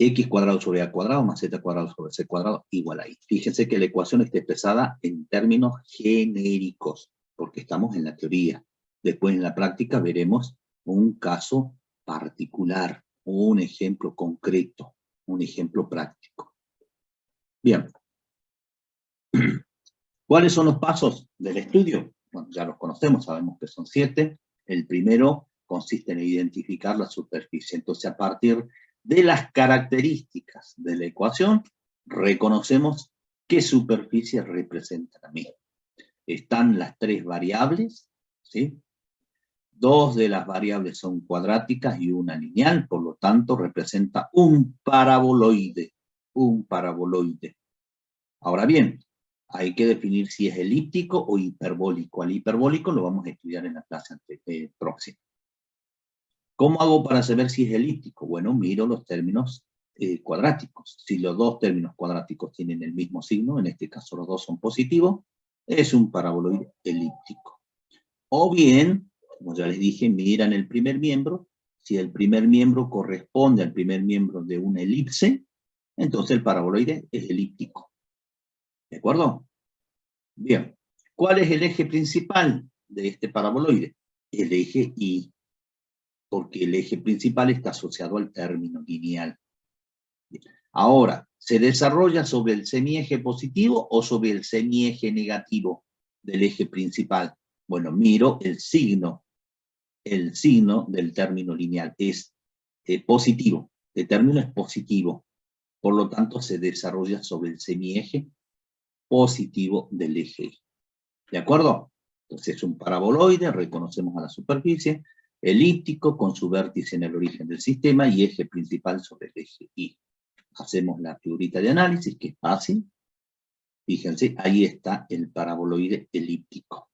x cuadrado sobre a cuadrado más z cuadrado sobre c cuadrado igual a y. Fíjense que la ecuación está expresada en términos genéricos, porque estamos en la teoría. Después en la práctica veremos un caso particular, un ejemplo concreto, un ejemplo práctico. Bien. ¿Cuáles son los pasos del estudio? Bueno, ya los conocemos, sabemos que son 7. El primero consiste en identificar la superficie. Entonces, a partir de las características de la ecuación, reconocemos qué superficie representa la misma. Están las 3 variables, ¿sí? 2 de las variables son cuadráticas y una lineal, por lo tanto, representa un paraboloide. Un paraboloide. Ahora bien, hay que definir si es elíptico o hiperbólico. Al hiperbólico lo vamos a estudiar en la clase próxima. ¿Cómo hago para saber si es elíptico? Bueno, miro los términos cuadráticos. Si los dos términos cuadráticos tienen el mismo signo, en este caso los dos son positivos, es un paraboloide elíptico. O bien, como ya les dije, miran el primer miembro. Si el primer miembro corresponde al primer miembro de una elipse, entonces el paraboloide es elíptico. ¿De acuerdo? Bien. ¿Cuál es el eje principal de este paraboloide? El eje Y, porque el eje principal está asociado al término lineal. Bien. Ahora, ¿se desarrolla sobre el semieje positivo o sobre el semieje negativo del eje principal? Bueno, miro el signo del término lineal es positivo. El término es positivo. Por lo tanto, se desarrolla sobre el semieje positivo del eje Y. ¿De acuerdo? Entonces es un paraboloide, reconocemos a la superficie, elíptico con su vértice en el origen del sistema y eje principal sobre el eje Y. Hacemos la figurita de análisis, que es fácil. Fíjense, ahí está el paraboloide elíptico.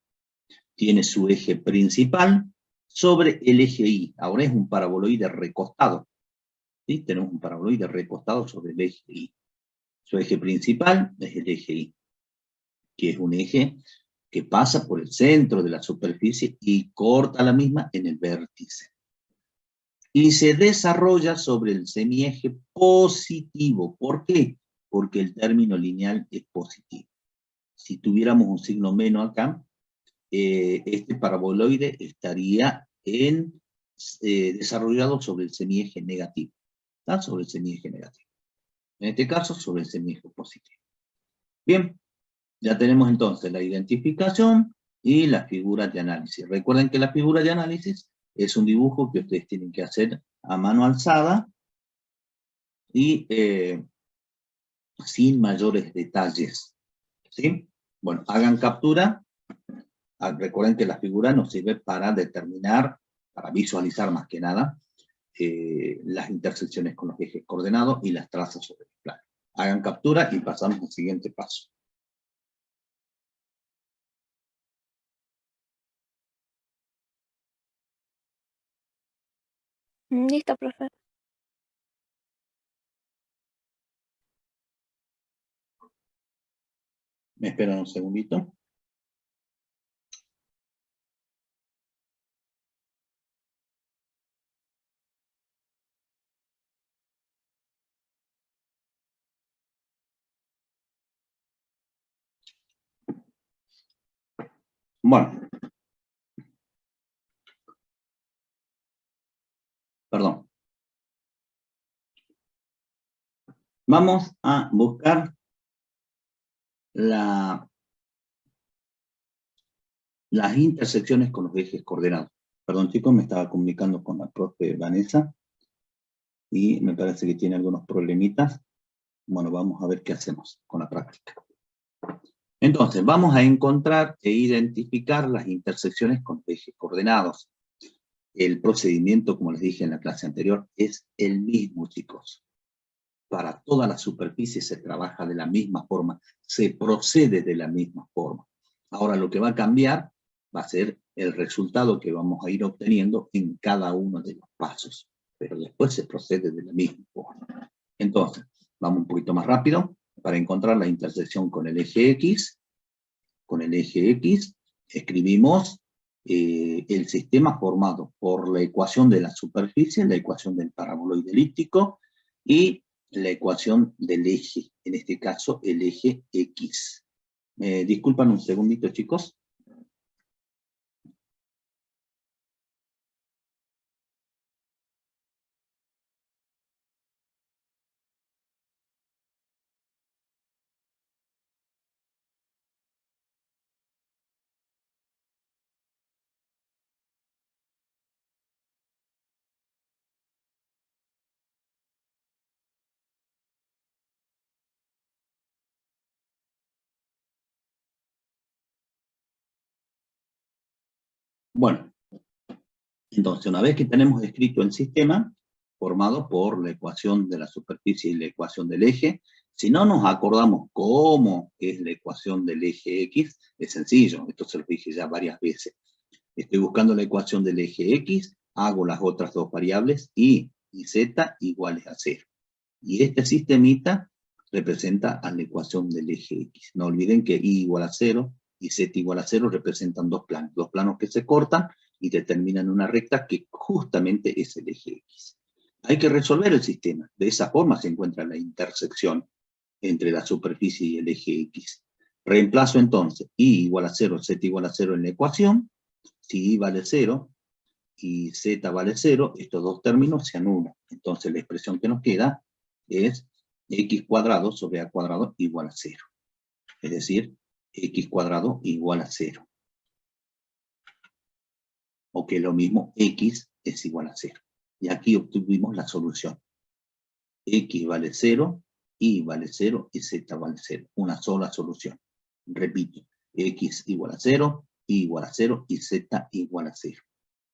Tiene su eje principal sobre el eje Y. Ahora es un paraboloide recostado. ¿Sí? Tenemos un paraboloide recostado sobre el eje Y. Su eje principal es el eje Y, que es un eje que pasa por el centro de la superficie y corta la misma en el vértice. Y se desarrolla sobre el semieje positivo. ¿Por qué? Porque el término lineal es positivo. Si tuviéramos un signo menos acá, este paraboloide estaría desarrollado sobre el semieje negativo. ¿Está? Sobre el semieje negativo. En este caso, sobre el semieje positivo. Bien, ya tenemos entonces la identificación y las figuras de análisis. Recuerden que la figura de análisis es un dibujo que ustedes tienen que hacer a mano alzada y sin mayores detalles. ¿Sí? Bueno, hagan captura. Recuerden que la figura nos sirve para determinar, para visualizar más que nada, las intersecciones con los ejes coordenados y las trazas sobre el plano. Hagan captura y pasamos al siguiente paso. Listo, profe. ¿Me esperan un segundito? Bueno. Perdón. Vamos a buscar las intersecciones con los ejes coordenados. Perdón, chicos, me estaba comunicando con la profe Vanessa y me parece que tiene algunos problemitas. Bueno, vamos a ver qué hacemos con la práctica. Entonces, vamos a encontrar e identificar las intersecciones con ejes coordenados. El procedimiento, como les dije en la clase anterior, es el mismo, chicos. Para todas las superficies se trabaja de la misma forma, se procede de la misma forma. Ahora lo que va a cambiar va a ser el resultado que vamos a ir obteniendo en cada uno de los pasos, pero después se procede de la misma forma. Entonces, vamos un poquito más rápido. Para encontrar la intersección con el eje X, escribimos el sistema formado por la ecuación de la superficie, la ecuación del paraboloide elíptico y la ecuación del eje, en este caso el eje X. Disculpan un segundito, chicos. Bueno, entonces una vez que tenemos escrito el sistema, formado por la ecuación de la superficie y la ecuación del eje, si no nos acordamos cómo es la ecuación del eje X, es sencillo, esto se lo dije ya varias veces. Estoy buscando la ecuación del eje X, hago las otras dos variables, y z iguales a 0. Y este sistemita representa a la ecuación del eje X. No olviden que y igual a 0 y z igual a 0 representan dos planos que se cortan y determinan una recta que justamente es el eje X. Hay que resolver el sistema. De esa forma se encuentra la intersección entre la superficie y el eje X. Reemplazo entonces y igual a 0, z igual a 0 en la ecuación. Si y vale 0 y z vale 0, estos dos términos se anulan. Entonces la expresión que nos queda es x cuadrado sobre a cuadrado igual a 0. Es decir, x cuadrado igual a 0. O que lo mismo, x es igual a 0. Y aquí obtuvimos la solución. X vale 0, y vale 0 y z vale 0. Una sola solución. Repito, x igual a 0, y igual a 0 y z igual a 0.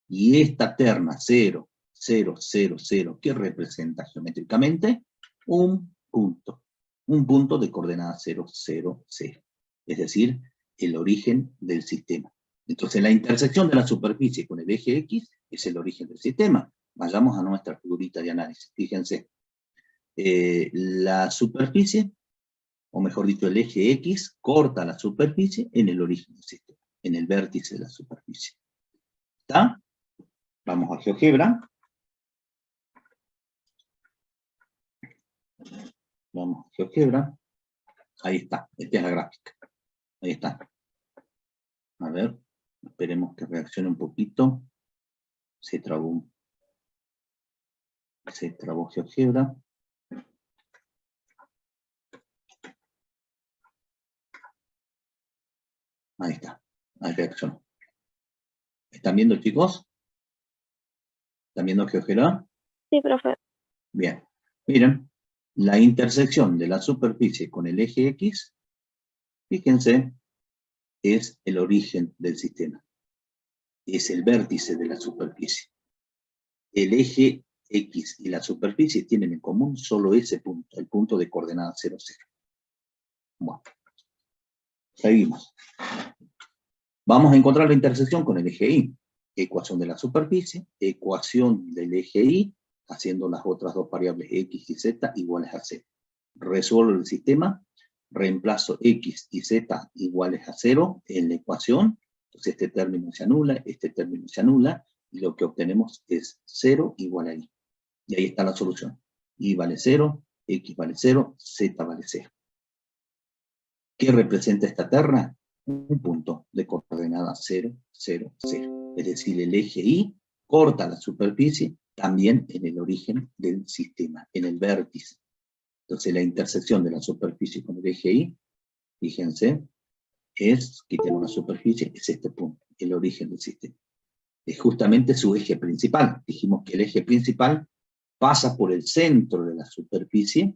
Y esta terna 0, 0, 0, 0, ¿qué representa geométricamente? Un punto de coordenada 0, 0, 0. Es decir, el origen del sistema. Entonces la intersección de la superficie con el eje X es el origen del sistema. Vayamos a nuestra figurita de análisis. Fíjense, la superficie, o mejor dicho, el eje X corta la superficie en el origen del sistema, en el vértice de la superficie. ¿Está? Vamos a GeoGebra. Vamos a GeoGebra. Ahí está. Esta es la gráfica. Ahí está. A ver. Esperemos que reaccione un poquito. Se trabó GeoGebra. Ahí está. Ahí reaccionó. ¿Están viendo, chicos? ¿Están viendo GeoGebra? Sí, profe. Bien. Miren. La intersección de la superficie con el eje X, fíjense, es el origen del sistema. Es el vértice de la superficie. El eje X y la superficie tienen en común solo ese punto, el punto de coordenada 0, 0. Bueno, seguimos. Vamos a encontrar la intersección con el eje Y. Ecuación de la superficie, ecuación del eje Y, haciendo las otras dos variables X y Z iguales a 0. Resuelvo el sistema, reemplazo X y Z iguales a 0 en la ecuación. Entonces este término se anula, este término se anula, y lo que obtenemos es 0 igual a Y. Y ahí está la solución. Y vale 0, X vale 0, Z vale 0. ¿Qué representa esta terna? Un punto de coordenada 0, 0, 0. Es decir, el eje Y corta la superficie también en el origen del sistema, en el vértice. Entonces la intersección de la superficie con el eje Y, fíjense, que tenemos una superficie, es este punto, el origen del sistema. Es justamente su eje principal. Dijimos que el eje principal pasa por el centro de la superficie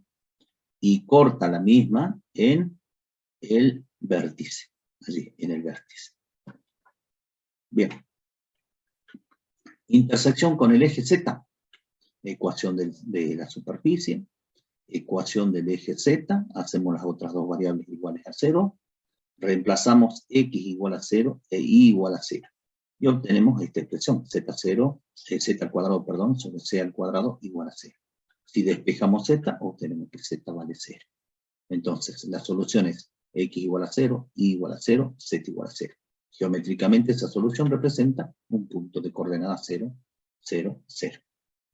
y corta la misma en el vértice, allí, en el vértice. Bien. Intersección con el eje Z, ecuación de la superficie, ecuación del eje Z, hacemos las otras dos variables iguales a 0, reemplazamos x igual a 0 e y igual a 0. Y obtenemos esta expresión, z al cuadrado, perdón, sobre c al cuadrado igual a 0. Si despejamos z, obtenemos que z vale 0. Entonces, la solución es x igual a 0, y igual a 0, z igual a 0. Geométricamente, esa solución representa un punto de coordenada 0, 0, 0.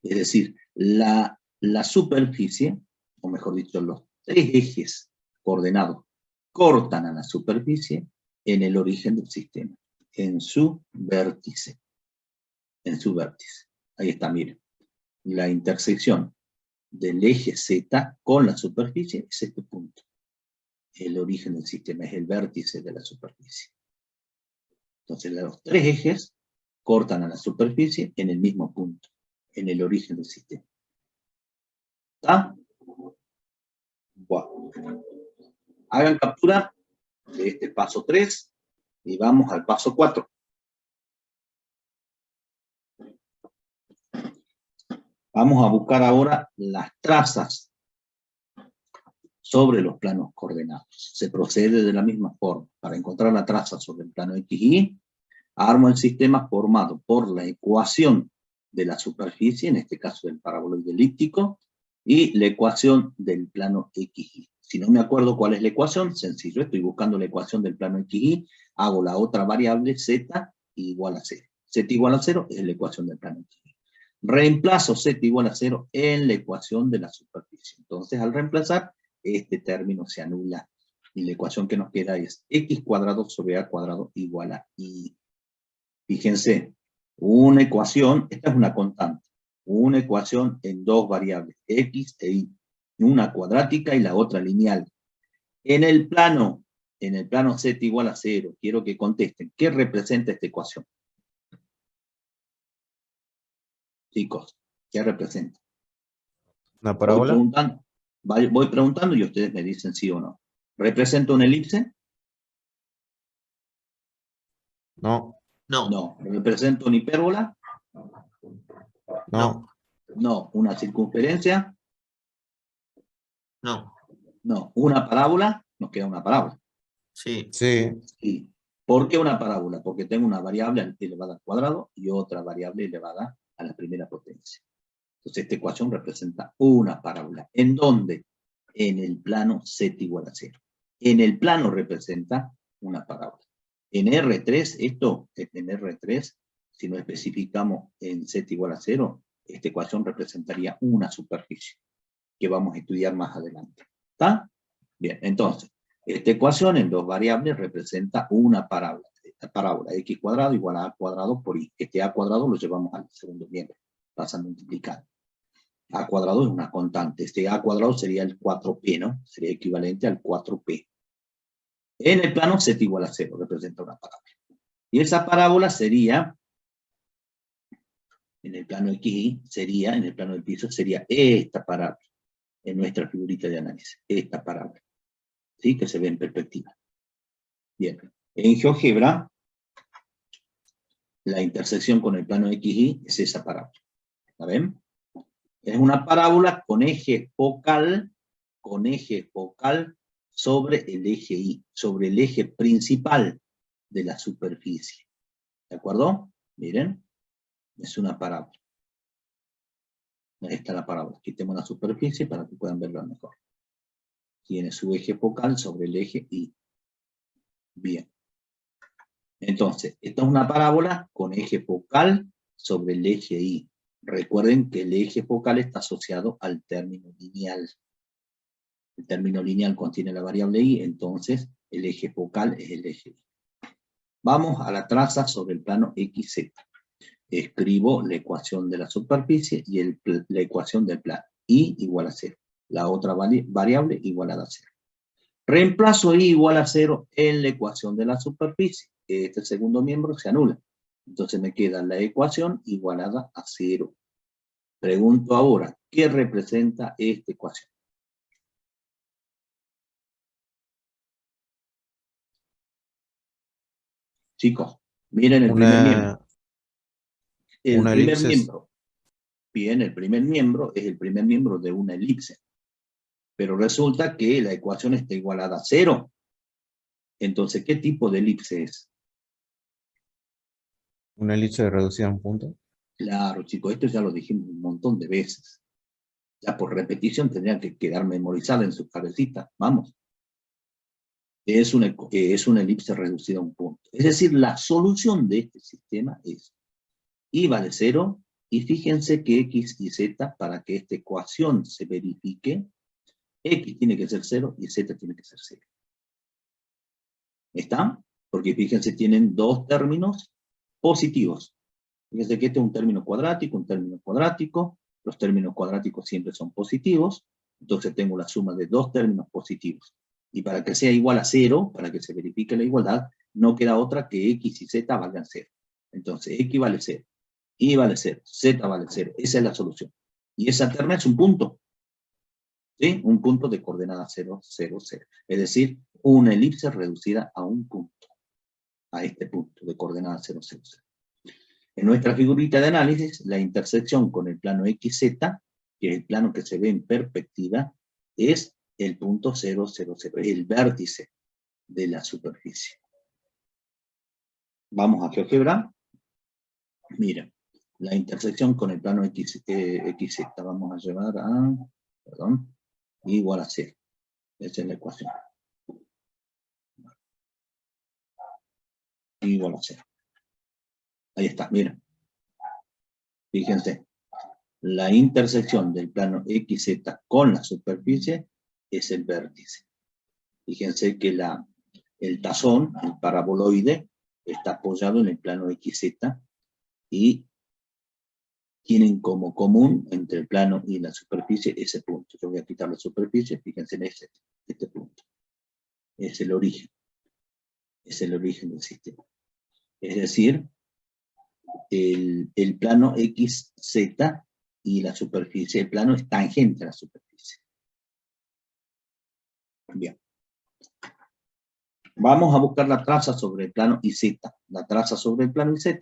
Es decir, la superficie, o mejor dicho, los tres ejes coordenados cortan a la superficie en el origen del sistema, en su vértice. En su vértice. Ahí está, miren. La intersección del eje Z con la superficie es este punto. El origen del sistema es el vértice de la superficie. Entonces los tres ejes cortan a la superficie en el mismo punto, en el origen del sistema. ¿Está? Wow. Hagan captura de este paso 3 y vamos al paso 4. Vamos a buscar ahora las trazas sobre los planos coordenados. Se procede de la misma forma. Para encontrar la traza sobre el plano XY, armo el sistema formado por la ecuación de la superficie, en este caso del paraboloide elíptico, y la ecuación del plano XY. Si no me acuerdo cuál es la ecuación, sencillo, estoy buscando la ecuación del plano XY, hago la otra variable z igual a 0. Z igual a 0 es la ecuación del plano XY. Reemplazo z igual a 0 en la ecuación de la superficie. Entonces, al reemplazar, este término se anula. Y la ecuación que nos queda es x cuadrado sobre a cuadrado igual a y. Fíjense, una ecuación, esta es una constante, una ecuación en dos variables, x e y, una cuadrática y la otra lineal. En el plano z igual a 0, quiero que contesten, ¿qué representa esta ecuación? Chicos, ¿qué representa? ¿Una parábola? Voy preguntando y ustedes me dicen sí o no. ¿Representa una elipse? No. No. No. ¿Representa una hipérbola? No. No. ¿Una circunferencia? No. No. ¿Una parábola? Nos queda una parábola. Sí. Sí. Sí. ¿Por qué una parábola? Porque tengo una variable elevada al cuadrado y otra variable elevada a la primera potencia. Entonces esta ecuación representa una parábola. ¿En dónde? En el plano z igual a 0. En el plano representa una parábola. En R3, en R3, si no especificamos en z igual a 0, esta ecuación representaría una superficie, que vamos a estudiar más adelante. ¿Está? Bien, entonces, esta ecuación en dos variables representa una parábola. Esta parábola x cuadrado igual a cuadrado por y. Este a cuadrado lo llevamos al segundo miembro, pasa a multiplicar. A cuadrado es una constante. Este a cuadrado sería el 4p, ¿no? Sería equivalente al 4p. En el plano z igual a 0, representa una parábola. Y esa parábola sería, en el plano XY, en el plano del piso, sería esta parábola, en nuestra figurita de análisis, esta parábola. ¿Sí? Que se ve en perspectiva. Bien. En GeoGebra, la intersección con el plano XY es esa parábola. ¿La ven? Es una parábola con eje focal sobre el eje Y, sobre el eje principal de la superficie. ¿De acuerdo? Miren, es una parábola. Ahí está la parábola. Quitemos la superficie para que puedan verla mejor. Tiene su eje focal sobre el eje Y. Bien. Entonces, esta es una parábola con eje focal sobre el eje Y. Recuerden que el eje focal está asociado al término lineal. El término lineal contiene la variable y, entonces el eje focal es el eje y. Vamos a la traza sobre el plano XZ. Escribo la ecuación de la superficie y la ecuación del plano. Y igual a 0. la otra variable igualada a 0. Reemplazo i igual a 0 en la ecuación de la superficie. Este segundo miembro se anula. Entonces me queda la ecuación igualada a 0. Pregunto ahora, ¿qué representa esta ecuación? Chicos, miren el primer miembro. El primer elipse. miembro. Bien, el primer miembro es el primer miembro de una elipse. Pero resulta que la ecuación está igualada a 0. Entonces, ¿qué tipo de elipse es? Una elipse reducida a un punto. Claro, chicos, esto ya lo dijimos un montón de veces. Ya por repetición tendrían que quedar memorizada en sus cabecitas. Vamos. Es una elipse reducida a un punto. Es decir, la solución de este sistema es i vale 0, y fíjense que x y z, para que esta ecuación se verifique, x tiene que ser 0 y z tiene que ser 0. ¿Está? Porque fíjense, tienen dos términos positivos. Fíjense que este es un término cuadrático. Los términos cuadráticos siempre son positivos. Entonces tengo la suma de dos términos positivos. Y para que sea igual a 0, para que se verifique la igualdad, no queda otra que x y z valgan 0. Entonces, x vale 0, y vale 0, z vale 0. Esa es la solución. Y esa terna es un punto. ¿Sí? Un punto de coordenada 0, 0, 0. Es decir, una elipse reducida a un punto. A este punto de coordenada 0, 0, 0. En nuestra figurita de análisis, la intersección con el plano XZ, que es el plano que se ve en perspectiva, es el punto 0, 0, 0, es el vértice de la superficie. Vamos a GeoGebra. Mira, la intersección con el plano XZ, vamos a llevar a, perdón, igual a 0. Esa es la ecuación. Igual a 0. Ahí está, miren. Fíjense, la intersección del plano XZ con la superficie es el vértice. Fíjense que el tazón, el paraboloide, está apoyado en el plano XZ y tienen como común entre el plano y la superficie ese punto. Yo voy a quitar la superficie, fíjense en este punto. Es el origen. Es el origen del sistema. Es decir, el plano XZ y la superficie, el plano es tangente a la superficie. Bien. Vamos a buscar la traza sobre el plano IZ. La traza sobre el plano IZ,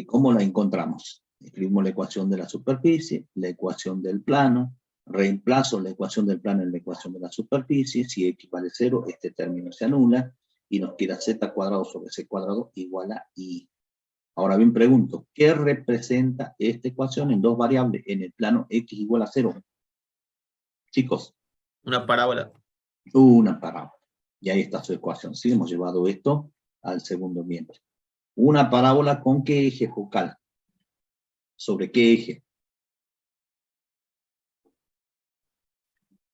¿cómo la encontramos? Escribimos la ecuación de la superficie, la ecuación del plano, reemplazo la ecuación del plano en la ecuación de la superficie. Si x vale 0, este término se anula, y nos queda z cuadrado sobre c cuadrado igual a i. Ahora bien, pregunto, ¿qué representa esta ecuación en dos variables en el plano x igual a 0? Chicos. Una parábola. Una parábola. Y ahí está su ecuación. Sí, hemos llevado esto al segundo miembro. Una parábola con qué eje focal. ¿Sobre qué eje?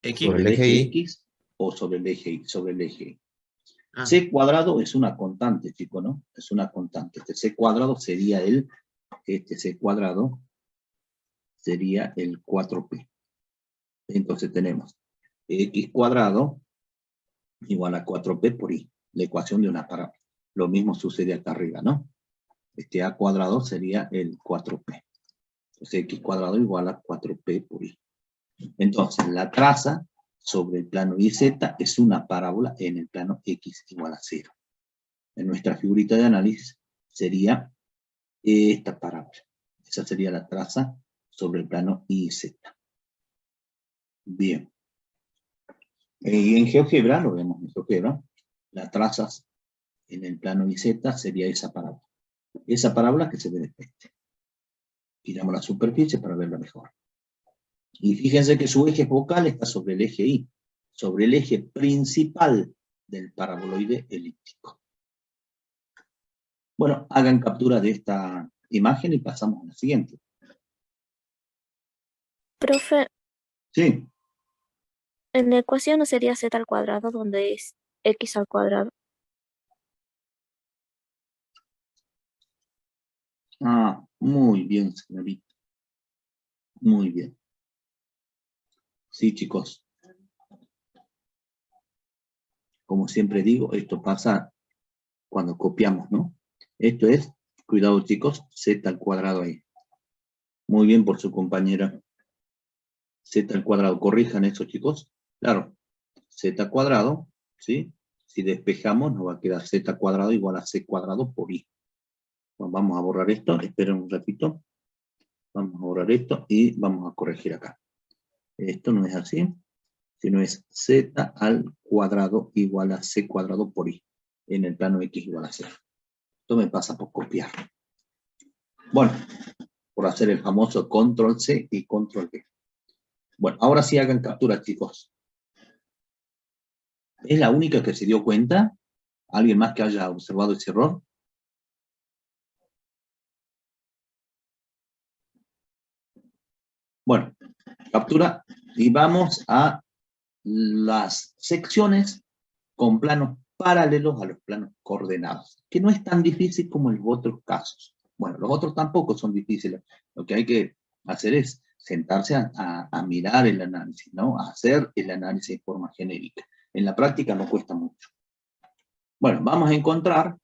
X. ¿Sobre el eje Y. X o sobre el eje Y? Sobre el eje Y. Ah. C cuadrado es una constante, chicos, ¿no? Es una constante. Este C cuadrado sería el 4P. Entonces tenemos X cuadrado igual a 4P por I. La ecuación de una parábola. Lo mismo sucede acá arriba, ¿no? Este A cuadrado sería el 4P. Entonces X cuadrado igual a 4P por I. Entonces la traza sobre el plano YZ es una parábola en el plano X igual a 0. En nuestra figurita de análisis sería esta parábola. Esa sería la traza sobre el plano YZ. Bien. Y en GeoGebra, lo vemos en GeoGebra, las trazas en el plano YZ sería esa parábola. Esa parábola que se ve de frente. Giramos la superficie para verla mejor. Y fíjense que su eje focal está sobre el eje Y, sobre el eje principal del paraboloide elíptico. Bueno, hagan captura de esta imagen y pasamos a la siguiente. Profe, Sí. en la ecuación no sería z al cuadrado donde es x al cuadrado. Ah, muy bien, señorita. Muy bien. Sí, chicos. Como siempre digo, esto pasa cuando copiamos, ¿no? Esto es, cuidado chicos, z al cuadrado ahí. Muy bien por su compañera. Z al cuadrado, corrijan eso chicos. Claro, z cuadrado, ¿sí? Si despejamos nos va a quedar z cuadrado igual a c cuadrado por i. Bueno, vamos a borrar esto, esperen un ratito. Vamos a borrar esto y vamos a corregir acá. Esto no es así, sino es z al cuadrado igual a c cuadrado por i. En el plano x igual a 0. Esto me pasa por copiar. Bueno, por hacer el famoso control C y control V. Bueno, ahora sí hagan captura, chicos. ¿Es la única que se dio cuenta? ¿Alguien más que haya observado ese error? Bueno, captura y vamos a las secciones con planos paralelos a los planos coordenados, que no es tan difícil como en los otros casos. Bueno, los otros tampoco son difíciles. Lo que hay que hacer es sentarse a mirar el análisis, ¿no? A hacer el análisis de forma genérica. En la práctica no cuesta mucho. Bueno, vamos a encontrar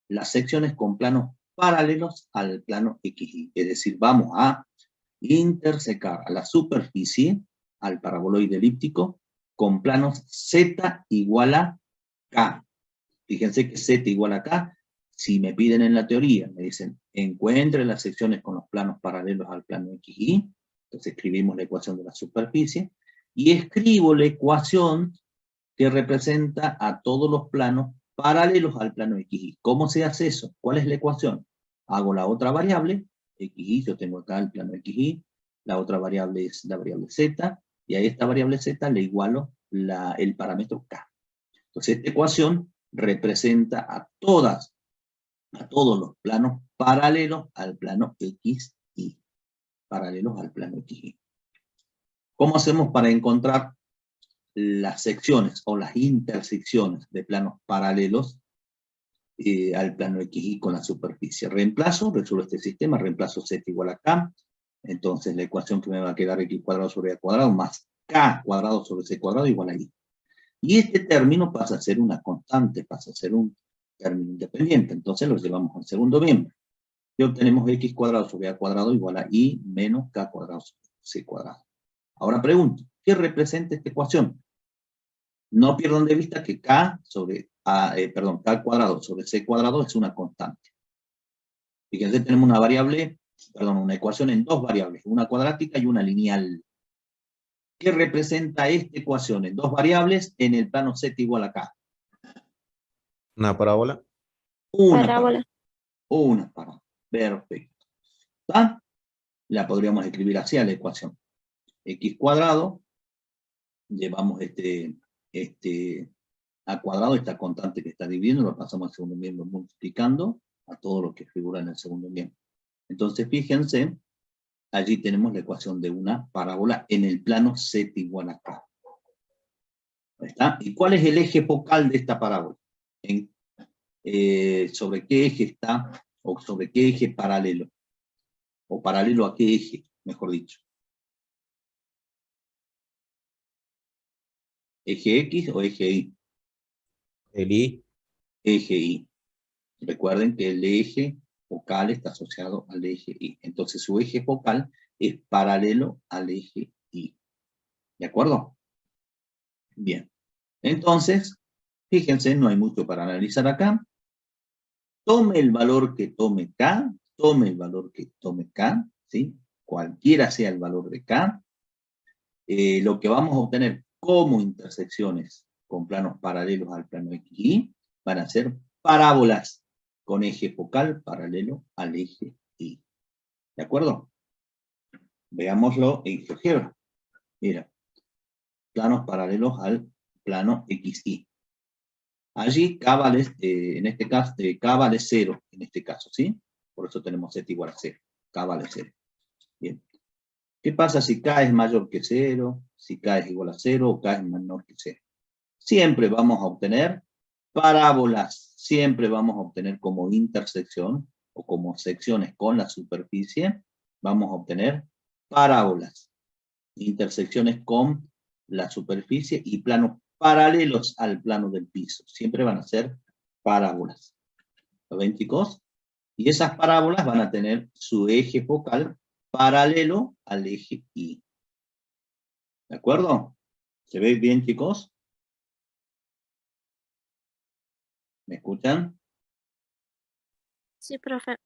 las secciones con planos paralelos al plano XY. Es decir, vamos a intersecar a la superficie, al paraboloide elíptico, con planos Z igual a K. Fíjense que Z igual a K, si me piden en la teoría, me dicen, encuentre las secciones con los planos paralelos al plano XY, entonces escribimos la ecuación de la superficie, y escribo la ecuación que representa a todos los planos paralelos al plano XY. ¿Cómo se hace eso? ¿Cuál es la ecuación? Hago la otra variable, XY, yo tengo acá el plano XY, la otra variable es la variable Z, y a esta variable Z le igualo el parámetro K. Entonces esta ecuación representa a todos los planos paralelos al plano XY. Paralelos al plano XY. ¿Cómo hacemos para encontrar las secciones o las intersecciones de planos paralelos al plano XY con la superficie? Reemplazo, resuelvo este sistema, reemplazo Z igual a K, entonces la ecuación que me va a quedar X cuadrado sobre A cuadrado más K cuadrado sobre C cuadrado igual a I. Y este término pasa a ser una constante, pasa a ser un término independiente, entonces lo llevamos al segundo miembro. Y obtenemos X cuadrado sobre A cuadrado igual a I menos K cuadrado sobre C cuadrado. Ahora pregunto, ¿qué representa esta ecuación? No pierdan de vista que K cuadrado sobre C cuadrado es una constante. Fíjense, tenemos una ecuación en dos variables, una cuadrática y una lineal. ¿Qué representa esta ecuación en dos variables en el plano Z igual a K? Una parábola. Una Parábola. parábola. Perfecto. ¿Está? La podríamos escribir así a la ecuación. X cuadrado, llevamos a cuadrado, esta constante que está dividiendo, lo pasamos al segundo miembro multiplicando a todo lo que figura en el segundo miembro. Entonces, fíjense, allí tenemos la ecuación de una parábola en el plano Z igual a K. ¿Está? ¿Y cuál es el eje focal de esta parábola? ¿Sobre qué eje está? ¿O sobre qué eje paralelo? ¿O paralelo a qué eje, mejor dicho? ¿Eje X o eje Y? El I. Eje Y. Recuerden que el eje focal está asociado al eje Y. Entonces su eje focal es paralelo al eje Y. ¿De acuerdo? Bien. Entonces, fíjense, no hay mucho para analizar acá. Tome el valor que tome K, tome el valor que tome K, ¿sí? Cualquiera sea el valor de K. Lo que vamos a obtener como intersecciones con planos paralelos al plano XY van a ser parábolas con eje focal paralelo al eje Y. ¿De acuerdo? Veámoslo en GeoGebra. Mira, planos paralelos al plano XY. Allí K vale, en este caso, K vale 0, en este caso, ¿sí? Por eso tenemos Z igual a 0. K vale 0. Bien. ¿Qué pasa si K es mayor que 0? Si K es igual a 0 o K es menor que 0. Siempre vamos a obtener parábolas. Siempre vamos a obtener como intersección o como secciones con la superficie, vamos a obtener parábolas. Intersecciones con la superficie y planos paralelos al plano del piso. Siempre van a ser parábolas. ¿Lo ven, chicos? Y esas parábolas van a tener su eje focal paralelo al eje Y. ¿De acuerdo? ¿Se ve bien, chicos? ¿Me escuchan? Sí, profe.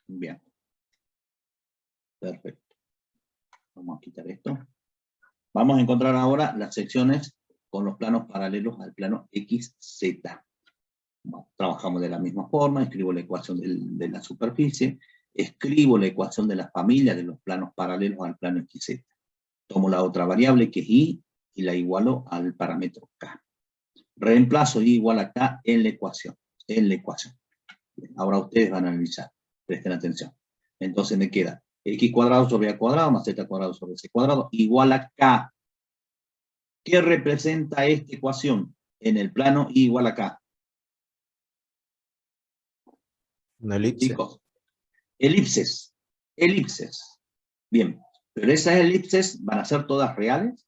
Bien. Perfecto. Vamos a quitar esto. Vamos a encontrar ahora las secciones con los planos paralelos al plano XZ. Bueno, trabajamos de la misma forma, escribo la ecuación de la superficie, escribo la ecuación de la familia de los planos paralelos al plano XZ. Tomo la otra variable que es Y y la igualo al parámetro K. Reemplazo Y igual a K en la ecuación. Bien, ahora ustedes van a analizar, presten atención. Entonces me queda X cuadrado sobre A cuadrado más Z cuadrado sobre C cuadrado igual a K. ¿Qué representa esta ecuación en el plano Y igual a K? Una elipse. Chicos, elipses. Bien, pero esas elipses van a ser todas reales.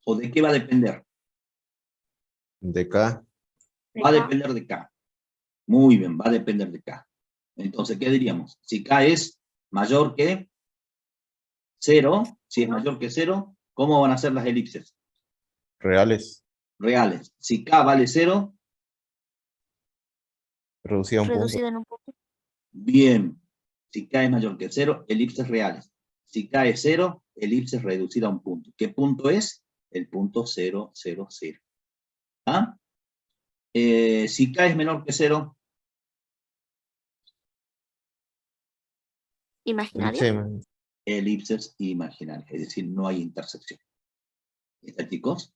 ¿O de qué va a depender? De K. Va a depender de K. Muy bien, va a depender de K. Entonces, ¿qué diríamos? Si K es mayor que 0, si es mayor que 0, ¿cómo van a ser las elipses? Reales. Reales. Si K vale 0, Reducida a un punto. Reducida en un punto. bien. Si K es mayor que 0, elipses reales. Si K es 0, elipses reducida a un punto. ¿Qué punto es? El punto 0, 0, 0. ¿Ah? Si K es menor que 0, Imaginaria. Elipse. elipses imaginarias, es decir, no hay intersección. ¿Está, chicos?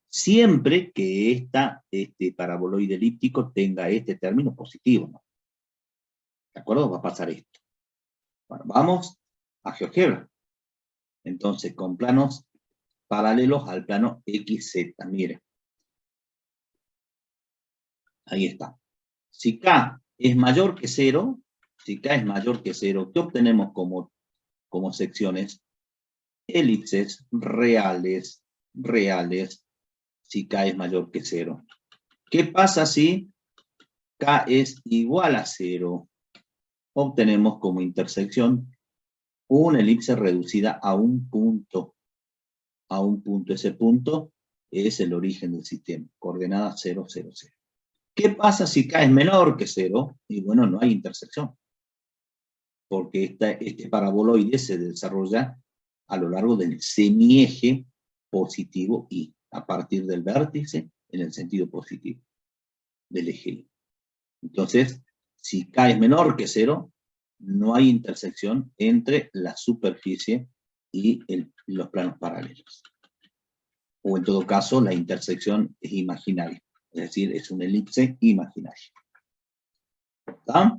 Siempre que este paraboloide elíptico tenga este término positivo, ¿no? ¿De acuerdo? Va a pasar esto. Bueno, vamos a GeoGebra. Entonces, con planos paralelos al plano XZ, miren. Ahí está. Si K es mayor que 0, ¿qué obtenemos como secciones? Elipses reales, si K es mayor que 0. ¿Qué pasa si K es igual a 0? Obtenemos como intersección una elipse reducida a un punto. Ese punto es el origen del sistema, coordenada 0, 0, 0. ¿Qué pasa si K es menor que 0? Y bueno, no hay intersección, porque este paraboloide se desarrolla a lo largo del semieje positivo Y, a partir del vértice en el sentido positivo del eje Y. Entonces, si K es menor que 0, no hay intersección entre la superficie y los planos paralelos. O en todo caso, la intersección es imaginaria, es decir, es una elipse imaginaria. ¿Está?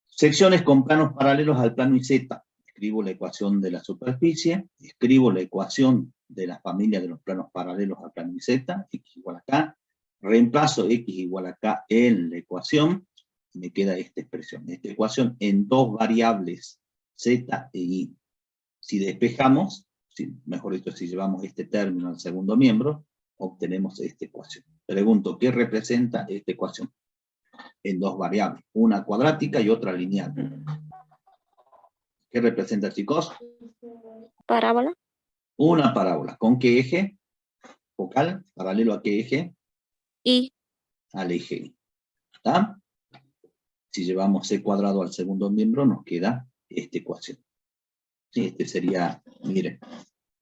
Secciones con planos paralelos al plano YZ. Escribo la ecuación de la superficie, escribo la ecuación de la familia de los planos paralelos al plano YZ, X igual a K, reemplazo X igual a K en la ecuación, y me queda esta expresión. Esta ecuación en dos variables, Z e Y. Si despejamos, mejor dicho, si llevamos este término al segundo miembro, obtenemos esta ecuación. Pregunto, ¿qué representa esta ecuación? En dos variables, una cuadrática y otra lineal. ¿Qué representa, chicos? Parábola. Una parábola. ¿Con qué eje? Focal, paralelo a qué eje? Y Al eje Y. ¿Está? Si llevamos C cuadrado al segundo miembro, nos queda esta ecuación. Este sería, miren,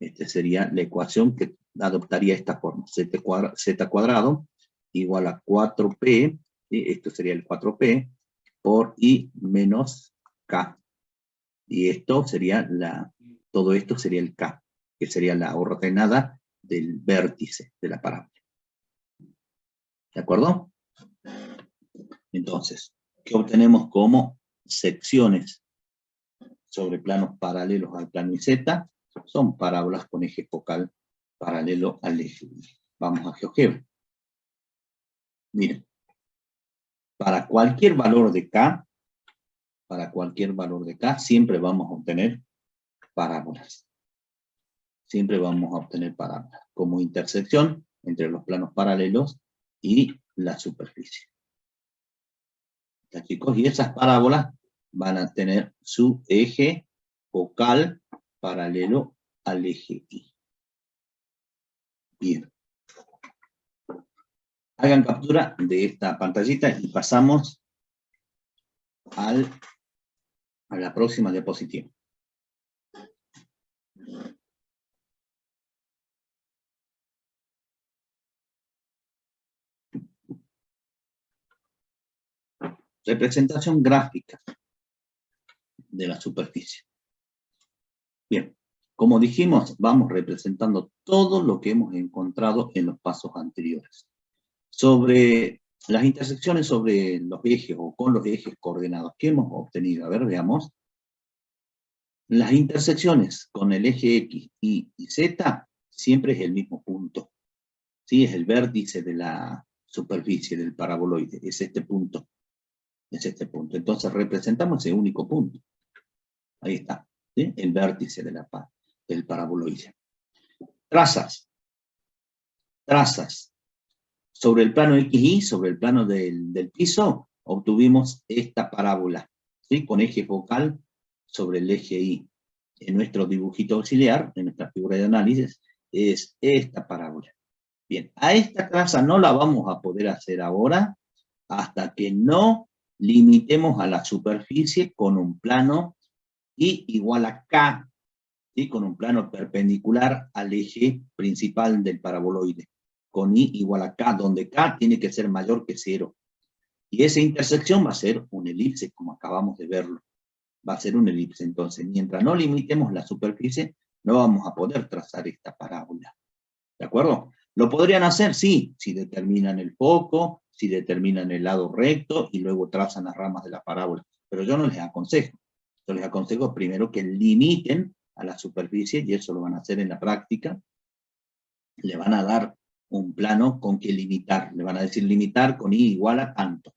esta sería la ecuación que adoptaría esta forma. Z cuadrado igual a 4P, ¿sí? Esto sería el 4P, por I menos K. Y esto sería todo esto sería el K, que sería la ordenada del vértice de la parábola. ¿De acuerdo? Entonces, ¿qué obtenemos como secciones sobre planos paralelos al plano YZ? Son parábolas con eje focal paralelo al eje Y. Vamos a GeoGebra. Miren, para cualquier valor de K, siempre vamos a obtener parábolas. siempre vamos a obtener parábolas como intersección entre los planos paralelos y la superficie. ¿Ya, chicos? Y esas parábolas van a tener su eje focal paralelo al eje Y. Bien. Hagan captura de esta pantallita y pasamos a la próxima diapositiva. Representación gráfica de la superficie. Bien, como dijimos, vamos representando todo lo que hemos encontrado en los pasos anteriores. Sobre las intersecciones sobre los ejes o con los ejes coordenados que hemos obtenido. A ver, veamos. Las intersecciones con el eje X, Y y Z siempre es el mismo punto. ¿Sí? Es el vértice de la superficie del paraboloide. Es este punto. Es este punto. Entonces representamos ese único punto. Ahí está. ¿Sí? El vértice de del paraboloide. Trazas. Trazas. Sobre el plano XY, sobre el plano del piso, obtuvimos esta parábola, ¿sí? Con eje focal sobre el eje Y. En nuestro dibujito auxiliar, en nuestra figura de análisis, es esta parábola. Bien, a esta traza no la vamos a poder hacer ahora hasta que no limitemos a la superficie con un plano Y igual a K, ¿sí? Con un plano perpendicular al eje principal del paraboloide, con Y igual a K, donde K tiene que ser mayor que 0. Y esa intersección va a ser un elipse, como acabamos de verlo. Va a ser un elipse. Entonces, mientras no limitemos la superficie, no vamos a poder trazar esta parábola. ¿De acuerdo? ¿Lo podrían hacer? Sí, si determinan el foco, si determinan el lado recto, y luego trazan las ramas de la parábola. Pero yo no les aconsejo. Yo les aconsejo primero que limiten a la superficie, y eso lo van a hacer en la práctica. Le van a dar un plano con que limitar. Le van a decir limitar con Y igual a tanto.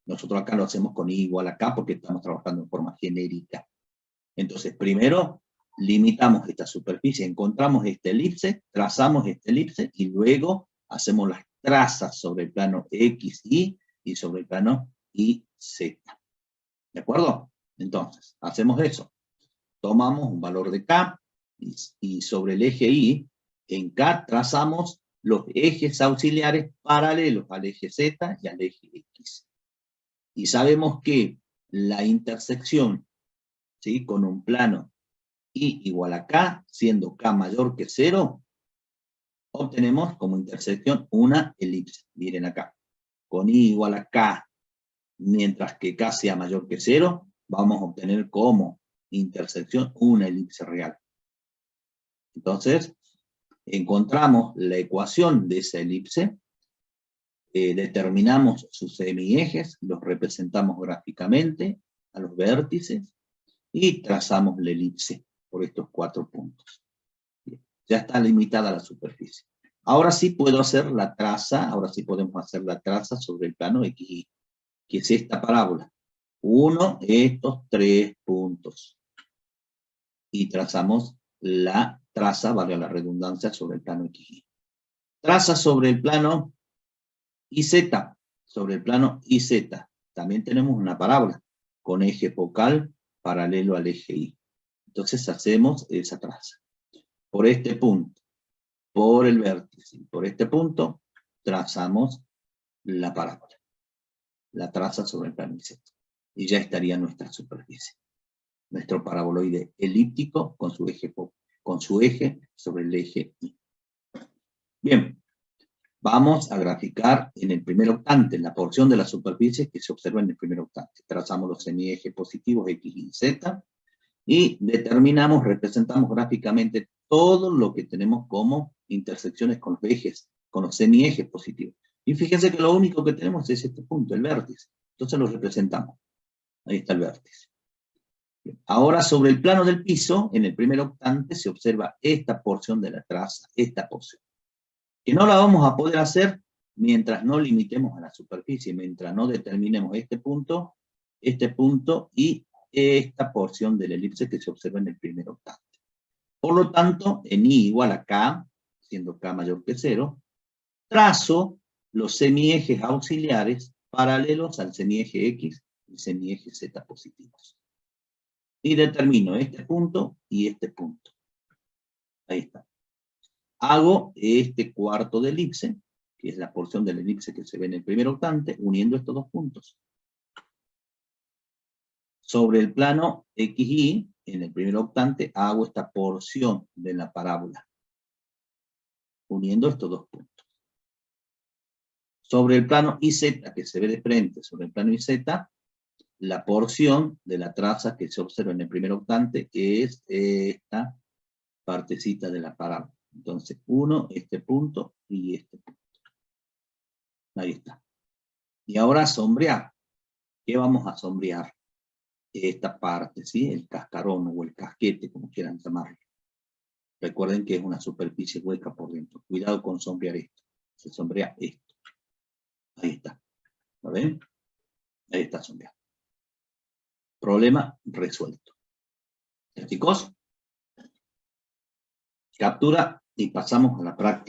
Nosotros acá lo hacemos con Y igual a K porque estamos trabajando en forma genérica. Entonces, primero limitamos esta superficie, encontramos este elipse, trazamos este elipse y luego hacemos las trazas sobre el plano X, y sobre el plano Y, Z. ¿De acuerdo? Entonces, hacemos eso. Tomamos un valor de K y sobre el eje Y, en K trazamos los ejes auxiliares paralelos al eje Z y al eje X. Y sabemos que la intersección, ¿sí? Con un plano Y igual a K, siendo K mayor que 0, obtenemos como intersección una elipse. Miren acá. Con Y igual a K, mientras que K sea mayor que 0, vamos a obtener como intersección una elipse real. Entonces, encontramos la ecuación de esa elipse, determinamos sus semiejes, los representamos gráficamente a los vértices y trazamos la elipse por estos 4 puntos. Bien, ya está limitada la superficie. Ahora sí puedo hacer la traza, ahora sí podemos hacer la traza sobre el plano XY, que es esta parábola. Uno de estos 3 puntos. Y trazamos la traza, valga la redundancia, sobre el plano XY. Traza sobre el plano YZ, sobre el plano YZ. También tenemos una parábola con eje focal paralelo al eje Y. Entonces hacemos esa traza. Por este punto, por el vértice, por este punto, trazamos la parábola. La traza sobre el plano YZ. Y ya estaría nuestra superficie. Nuestro paraboloide elíptico con su eje sobre el eje Y. Bien, vamos a graficar en el primer octante, en la porción de la superficie que se observa en el primer octante. Trazamos los semiejes positivos X y Z y determinamos, representamos gráficamente todo lo que tenemos como intersecciones con los ejes, con los semiejes positivos. Y fíjense que lo único que tenemos es este punto, el vértice. Entonces lo representamos. Ahí está el vértice. Ahora sobre el plano del piso, en el primer octante, se observa esta porción de la traza, esta porción. Que no la vamos a poder hacer mientras no limitemos a la superficie, mientras no determinemos este punto y esta porción de la elipse que se observa en el primer octante. Por lo tanto, en I igual a K, siendo K mayor que 0, trazo los semiejes auxiliares paralelos al semieje X y semieje Z positivos. Y determino este punto y este punto. Ahí está. Hago este cuarto de elipse, que es la porción de la elipse que se ve en el primer octante, uniendo estos dos puntos. Sobre el plano XY, en el primer octante, hago esta porción de la parábola, uniendo estos dos puntos. Sobre el plano IZ, que se ve de frente, sobre el plano IZ, la porción de la traza que se observa en el primer octante es esta partecita de la parábola. Entonces, uno, este punto y este punto. Ahí está. Y ahora sombrear. ¿Qué vamos a sombrear? Esta parte, ¿sí? El cascarón o el casquete, como quieran llamarlo. Recuerden que es una superficie hueca por dentro. Cuidado con sombrear esto. Se sombrea esto. Ahí está. ¿Lo ven? Ahí está sombreado. Problema resuelto. Chicos, captura y pasamos a la práctica.